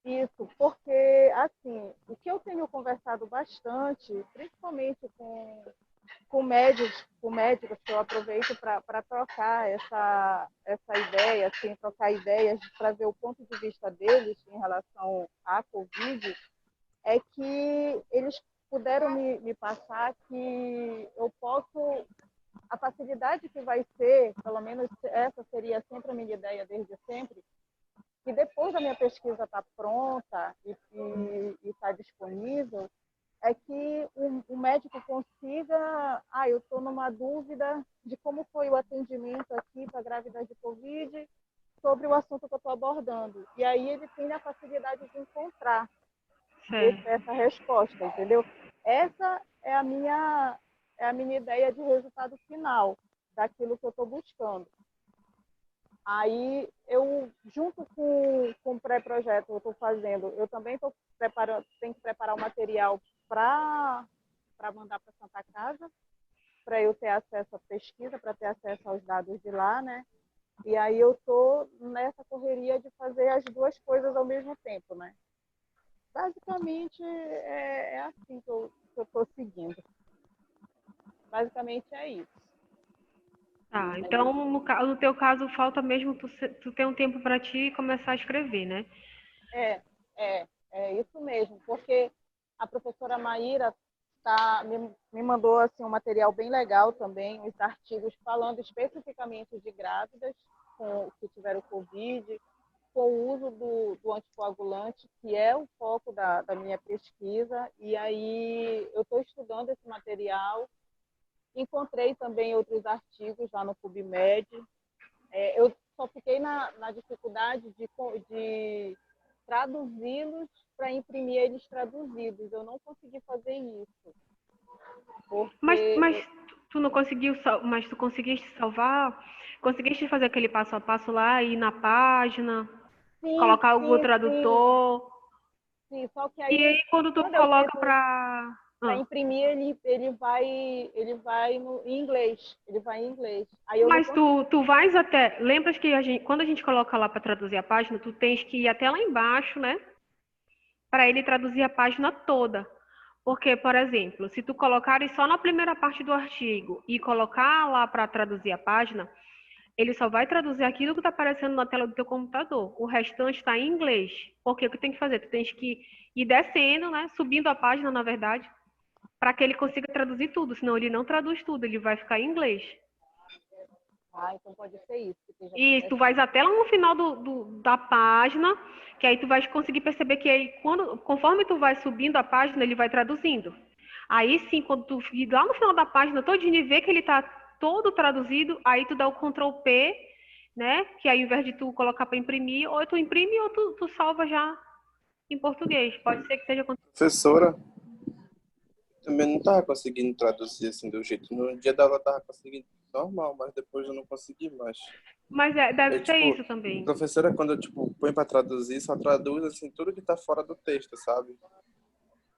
Isso, porque, assim, o que eu tenho conversado bastante, principalmente com médicos que eu aproveito para trocar essa ideia, assim, trocar ideias, para ver o ponto de vista deles em relação à Covid, é que eles puderam me passar que eu posso, a facilidade que vai ser, pelo menos essa seria sempre a minha ideia desde sempre, que depois da minha pesquisa estar pronta e estar disponível, é que o médico consiga, eu estou numa dúvida de como foi o atendimento aqui para grávida de Covid sobre o assunto que eu estou abordando. E aí ele tem a facilidade de encontrar essa resposta, entendeu? Essa é a minha ideia de resultado final daquilo que eu estou buscando. Aí, eu, junto com o pré-projeto que eu estou fazendo, eu também tenho que preparar o material para mandar para Santa Casa, para eu ter acesso à pesquisa, para ter acesso aos dados de lá, né? E aí eu estou nessa correria de fazer as duas coisas ao mesmo tempo, né? Basicamente, é assim que eu estou seguindo. Basicamente é isso. Tá, então no teu caso falta mesmo tu ter um tempo para ti e começar a escrever, né? É isso mesmo, porque a professora Maíra me mandou assim, um material bem legal também, os artigos falando especificamente de grávidas que tiveram Covid, com o uso do anticoagulante, que é o foco da minha pesquisa, e aí eu estou estudando esse material. Encontrei também outros artigos lá no PubMed. Eu só fiquei na dificuldade de traduzi-los para imprimir eles traduzidos. Eu não consegui fazer isso. Mas tu não conseguiu, mas tu conseguiste salvar? Conseguiste fazer aquele passo a passo lá, ir na página, colocar o Google Tradutor? Sim, só que E aí quando tu coloca Para Ah. imprimir, ele vai em inglês. Ele vai em inglês. Aí eu não Mas consigo. tu vais até. Lembras que quando a gente coloca lá para traduzir a página, tu tens que ir até lá embaixo, né? Para ele traduzir a página toda. Porque, por exemplo, se tu colocares só na primeira parte do artigo e colocar lá para traduzir a página, ele só vai traduzir aquilo que está aparecendo na tela do teu computador. O restante está em inglês. Porque o que tem que fazer? Tu tens que ir descendo, né? Subindo a página, na verdade, para que ele consiga traduzir tudo. Senão ele não traduz tudo, ele vai ficar em inglês. Ah, então pode ser isso. Que esteja E tu acontecendo. vais até lá no final da página, que aí tu vais conseguir perceber que aí, conforme tu vai subindo a página, ele vai traduzindo. Aí sim, quando tu ir lá no final da página todinho e ver que ele está todo traduzido, aí tu dá o Ctrl P, né? Que aí ao invés de tu colocar para imprimir, ou tu imprime ou tu salva já em português. Pode ser que seja... Professora, também não tava conseguindo traduzir assim do jeito. No dia da aula eu tava conseguindo normal, mas depois eu não consegui mais. Mas deve Eu, ser tipo, isso também. professora, quando eu, tipo, põe pra traduzir, só traduz, assim, tudo que tá fora do texto, sabe?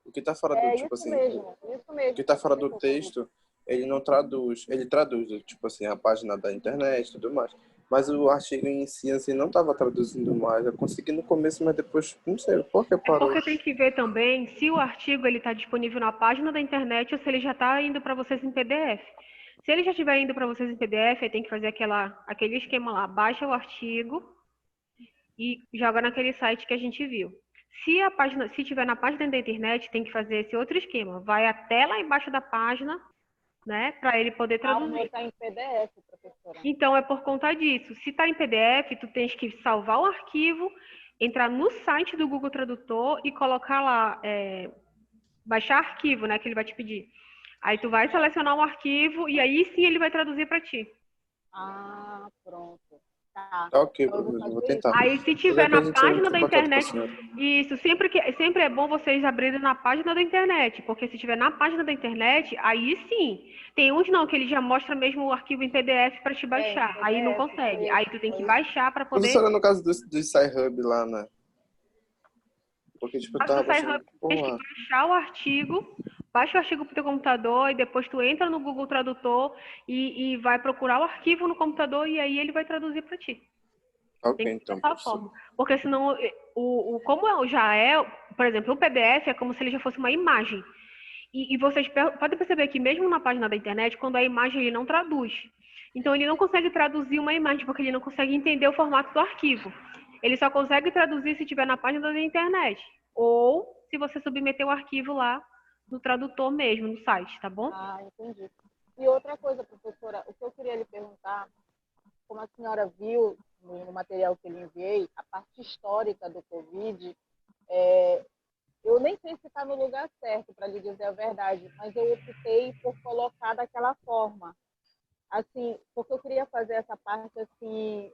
O que tá fora do, É tipo isso assim, mesmo, isso o que mesmo. tá fora do Desculpa, Lucas. texto, ele não traduz. Ele traduz, tipo assim, a página da internet e tudo mais. Mas o artigo em si, assim, não tava traduzindo mais. Eu consegui no começo, mas depois, não sei por que É parou. porque tem que ver também se o artigo ele está disponível na página da internet ou se ele já está indo para vocês em PDF. Se ele já estiver indo para vocês em PDF, aí tem que fazer aquele esquema lá, baixa o artigo e joga naquele site que a gente viu. Se tiver na página da internet, tem que fazer esse outro esquema. Vai até lá embaixo da página, né, para ele poder Ah, o meu traduzir. está em PDF, professora. Então, é por conta disso. Se está em PDF, tu tens que salvar o arquivo, entrar no site do Google Tradutor e colocar lá, baixar arquivo, né, que ele vai te pedir. Aí tu vai selecionar um arquivo e aí sim ele vai traduzir para ti. Ah, pronto. Tá. Tá ok, Então eu vou professor, vou fazer isso. tentar. Aí se tiver Qualquer na coisa a gente página entra da em contato com a internet, senhora. isso, sempre é bom vocês abrirem na página da internet, porque se tiver na página da internet, aí sim. Tem uns não, que ele já mostra mesmo o arquivo em PDF para te É, em baixar. Aí não PDF, consegue. foi, Aí tu tem que foi baixar para poder. Professora, no caso do SciHub lá, né? Porque, tipo, eu Caso do tava SciHub, baixando tu por tens que lá. baixar o artigo, baixa o artigo pro teu computador e depois tu entra no Google Tradutor e vai procurar o arquivo no computador e aí ele vai traduzir para ti. Ok, Tem que ser então, dessa professor. forma. Porque senão, já é, por exemplo, o PDF é como se ele já fosse uma imagem. E vocês podem perceber que mesmo na página da internet, quando a imagem ele não traduz. Então ele não consegue traduzir uma imagem, porque ele não consegue entender o formato do arquivo. Ele só consegue traduzir se estiver na página da internet. Ou se você submeter o arquivo lá no tradutor mesmo, no site, tá bom? Ah, entendi. E outra coisa, professora, o que eu queria lhe perguntar, como a senhora viu no material que eu lhe enviei, a parte histórica do Covid, eu nem sei se está no lugar certo, para lhe dizer a verdade, mas eu optei por colocar daquela forma. Assim, porque eu queria fazer essa parte assim,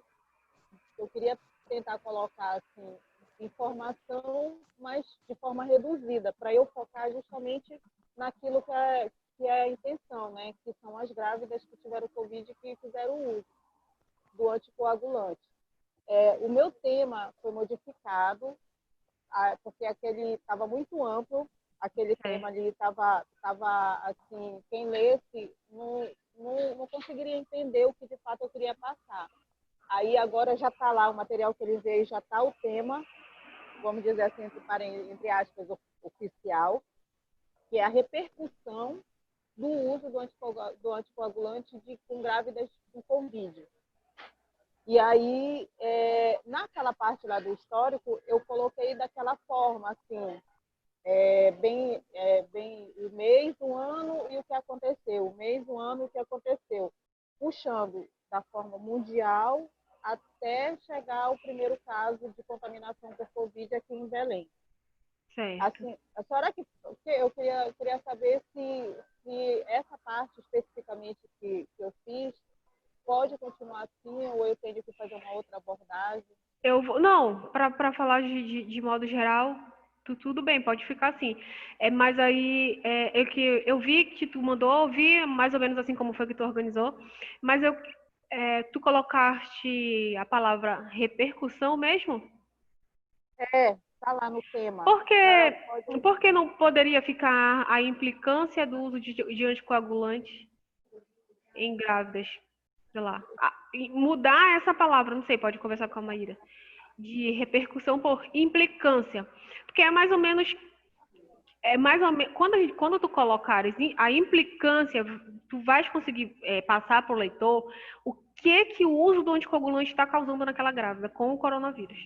eu queria tentar colocar assim, informação, mas de forma reduzida, para eu focar justamente naquilo que é a intenção, né? Que são as grávidas que tiveram Covid e que fizeram uso do anticoagulante. O meu tema foi modificado, porque aquele estava muito amplo, aquele tema ali estava assim, quem lesse não conseguiria entender o que de fato eu queria passar. Aí agora já está lá o material que ele veio, já está o tema, vamos dizer assim, entre aspas, oficial, que é a repercussão do uso do anticoagulante com grávidas com Covid. E aí, naquela parte lá do histórico, eu coloquei daquela forma, assim, bem o mês, o ano e o que aconteceu, o mês, o ano e o que aconteceu, puxando da forma mundial até chegar ao primeiro caso de contaminação por Covid aqui em Belém. Certo. Assim, a senhora eu queria saber se essa parte especificamente que eu fiz pode continuar assim ou eu tenho que fazer uma outra abordagem? Não, para falar de modo geral, tudo bem, pode ficar assim. Mas aí eu vi que tu mandou, eu vi mais ou menos assim como foi que tu organizou, mas tu colocaste a palavra repercussão mesmo? Está lá no tema. Por que não poderia ficar a implicância do uso de anticoagulantes em grávidas? Sei lá. E mudar essa palavra, não sei, pode conversar com a Maíra. De repercussão por implicância. Porque é mais ou menos quando tu colocares a implicância, tu vais conseguir passar para o leitor o que o uso do anticoagulante está causando naquela grávida com o coronavírus,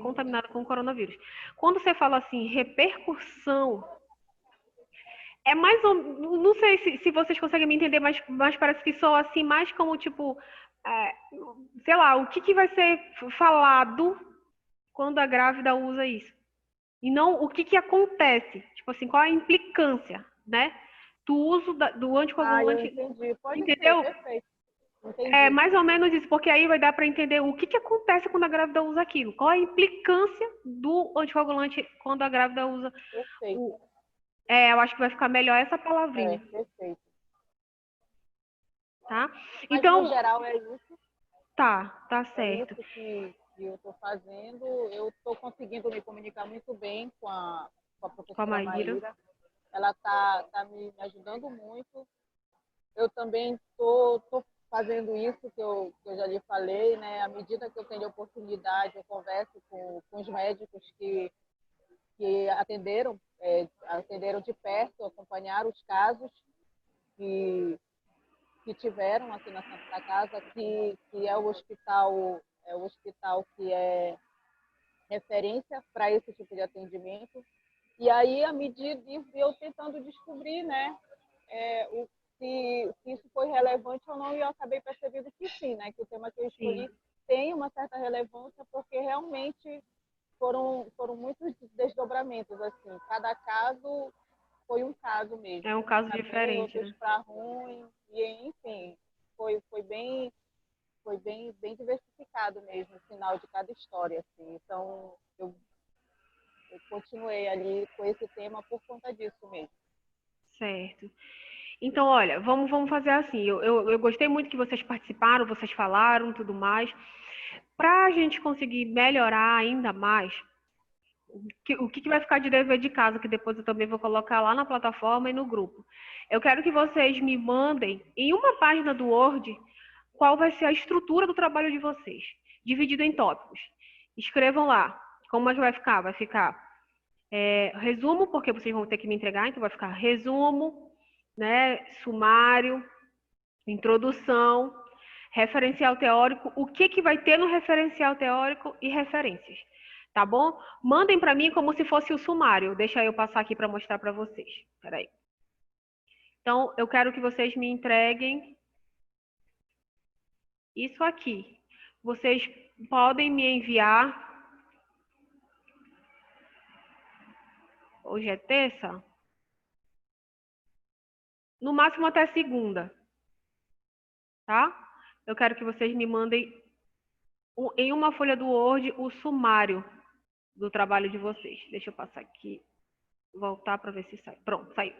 contaminada com o coronavírus. Quando você fala assim, repercussão, é mais ou não sei se vocês conseguem me entender, mas parece que soa assim mais como tipo, sei lá, o que vai ser falado quando a grávida usa isso. E não o que acontece. Tipo assim, qual a implicância, né? Do uso do anticoagulante. Entendi. Pode entendeu? ser, perfeito. Entendi. É mais ou menos isso, porque aí vai dar para entender o que acontece quando a grávida usa aquilo. Qual a implicância do anticoagulante quando a grávida usa. Perfeito. Eu acho que vai ficar melhor essa palavrinha. Perfeito. Tá? Mas, então, no geral, é isso. Tá certo. É isso que eu estou fazendo. Eu estou conseguindo me comunicar muito bem com a professora Maíra. Ela está me ajudando muito. Eu também estou fazendo isso que eu já lhe falei, né? À medida que eu tenho oportunidade, eu converso com os médicos que atenderam de perto, acompanharam os casos que tiveram aqui na Santa Casa, que é o hospital que é referência para esse tipo de atendimento. E aí, à medida eu tentando descobrir, né, se isso foi relevante ou não, e eu acabei percebendo que sim, né, que o tema que eu escolhi tem uma certa relevância, porque realmente foram muitos desdobramentos, assim, cada caso foi um caso mesmo. É um caso diferente, outros para ruim, e enfim, foi bem diversificado mesmo o final de cada história, assim. Então eu continuei ali com esse tema por conta disso mesmo. Certo. Então, olha, vamos fazer assim. Eu gostei muito que vocês participaram, vocês falaram, tudo mais. Para a gente conseguir melhorar ainda mais, o que vai ficar de dever de casa, que depois eu também vou colocar lá na plataforma e no grupo. Eu quero que vocês me mandem, em uma página do Word, qual vai ser a estrutura do trabalho de vocês, dividido em tópicos. Escrevam lá. Como é que vai ficar? Vai ficar resumo, porque vocês vão ter que me entregar, então vai ficar resumo, né, sumário, introdução, referencial teórico, o que vai ter no referencial teórico e referências, tá bom? Mandem para mim como se fosse o sumário, deixa eu passar aqui para mostrar para vocês, peraí. Então, eu quero que vocês me entreguem isso aqui. Vocês podem me enviar, hoje é terça, no máximo até segunda, tá? Eu quero que vocês me mandem em uma folha do Word o sumário do trabalho de vocês. Deixa eu passar aqui, voltar para ver se sai. Pronto, saiu.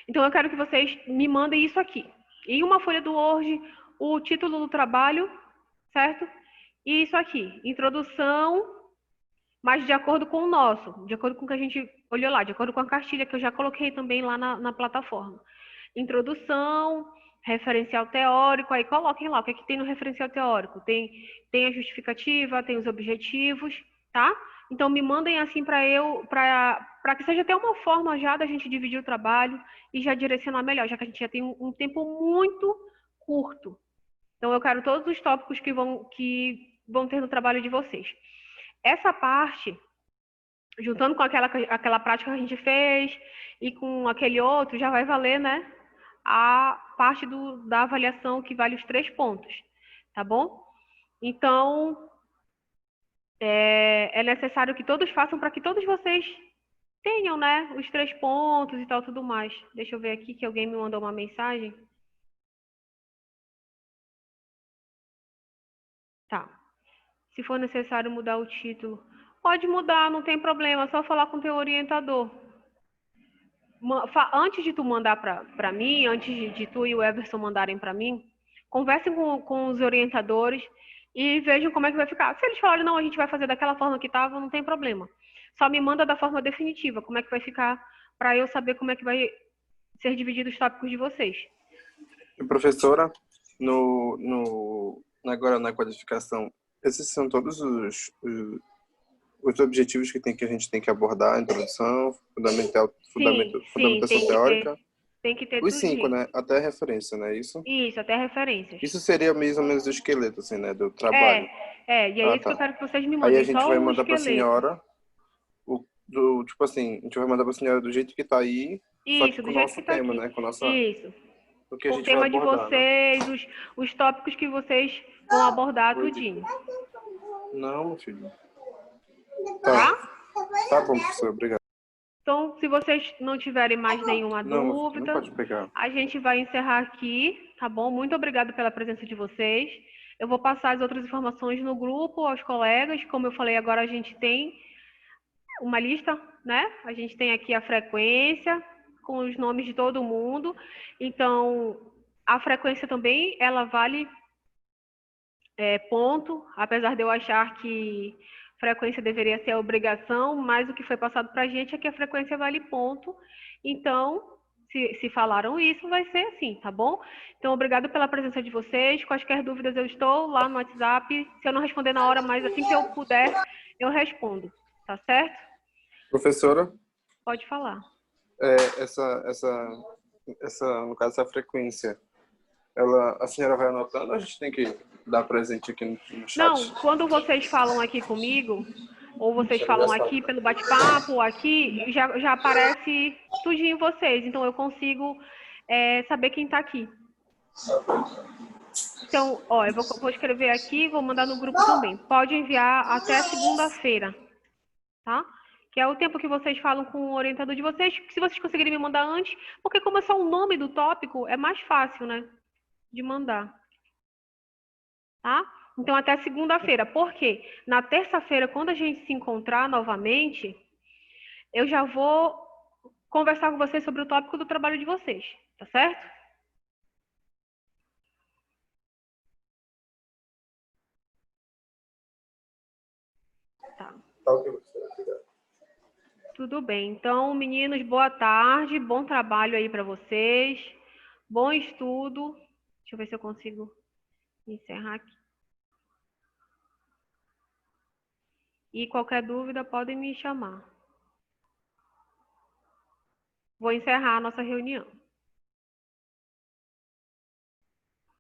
Então eu quero que vocês me mandem isso aqui. Em uma folha do Word, o título do trabalho, certo? E isso aqui, introdução, mas de acordo com o nosso, de acordo com o que a gente olhou lá, de acordo com a cartilha que eu já coloquei também lá na plataforma. Introdução, referencial teórico, aí coloquem lá o que é que tem no referencial teórico. Tem a justificativa, tem os objetivos, tá? Então me mandem assim para que seja até uma forma já da gente dividir o trabalho e já direcionar melhor, já que a gente já tem um tempo muito curto. Então eu quero todos os tópicos que vão ter no trabalho de vocês. Essa parte, juntando com aquela prática que a gente fez e com aquele outro, já vai valer, né? A parte da avaliação que vale os 3 pontos, tá bom? Então, é necessário que todos façam para que todos vocês tenham, né? Os 3 pontos e tal, tudo mais. Deixa eu ver aqui que alguém me mandou uma mensagem. Tá. Se for necessário mudar o título, pode mudar, não tem problema, é só falar com o teu orientador. Antes de tu mandar para mim, antes de tu e o Everson mandarem para mim, conversem com os orientadores e vejam como é que vai ficar. Se eles falarem, não, a gente vai fazer daquela forma que estava, não tem problema. Só me manda da forma definitiva, como é que vai ficar, para eu saber como é que vai ser dividido os tópicos de vocês. E, professora, agora na qualificação, esses são todos os objetivos que a gente tem que abordar: introdução, Sim, fundamentação teórica. tem que ter Os 5, tudinho. né? Até referência, né? Isso? Isso, até referências. Isso seria mais ou menos o esqueleto, assim, né? Do trabalho. E é isso que eu Tá. quero que vocês me Aí mandem, a gente só vai o mandar pra esqueleto. senhora, tipo assim, a gente vai mandar pra senhora do jeito que tá aí, só que Isso, com do o jeito nosso que tá tema, aqui. né? Com Isso. o que a O gente vai tema de abordar, né? vocês, os tópicos que vocês vão abordar, tudinho. Não, meu filho. Tá? Tá bom, professor, obrigado. Então, se vocês não tiverem mais nenhuma Não, meu filho, não dúvida, pode pegar. a gente vai encerrar aqui, tá bom? Muito obrigada pela presença de vocês. Eu vou passar as outras informações no grupo aos colegas. Como eu falei, agora a gente tem uma lista, né? A gente tem aqui a frequência com os nomes de todo mundo. Então, a frequência também, ela vale ponto, apesar de eu achar que frequência deveria ser a obrigação, mas o que foi passado para a gente é que a frequência vale ponto. Então, se falaram isso, vai ser assim, tá bom? Então, obrigado pela presença de vocês. Quaisquer dúvidas, eu estou lá no WhatsApp. Se eu não responder na hora, mas assim que eu puder, eu respondo, tá certo? Professora, Pode falar. no caso, essa frequência, a senhora vai anotando ou a gente tem que dar presente aqui no chat? Não, quando vocês falam aqui comigo, ou vocês falam aqui pelo bate-papo, aqui, já aparece tudinho em vocês. Então, eu consigo saber quem está aqui. Então, ó, eu vou escrever aqui, vou mandar no grupo também. Pode enviar até segunda-feira, tá? Que é o tempo que vocês falam com o orientador de vocês. Se vocês conseguirem me mandar antes, porque como é só o nome do tópico, é mais fácil, né? De mandar. Tá? Então, até segunda-feira. Por quê? Na terça-feira, quando a gente se encontrar novamente, eu já vou conversar com vocês sobre o tópico do trabalho de vocês. Tá certo? Tá. Tá ok, professora. Obrigado. Tudo bem. Então, meninos, boa tarde. Bom trabalho aí para vocês. Bom estudo. Deixa eu ver se eu consigo encerrar aqui. E qualquer dúvida, podem me chamar. Vou encerrar a nossa reunião.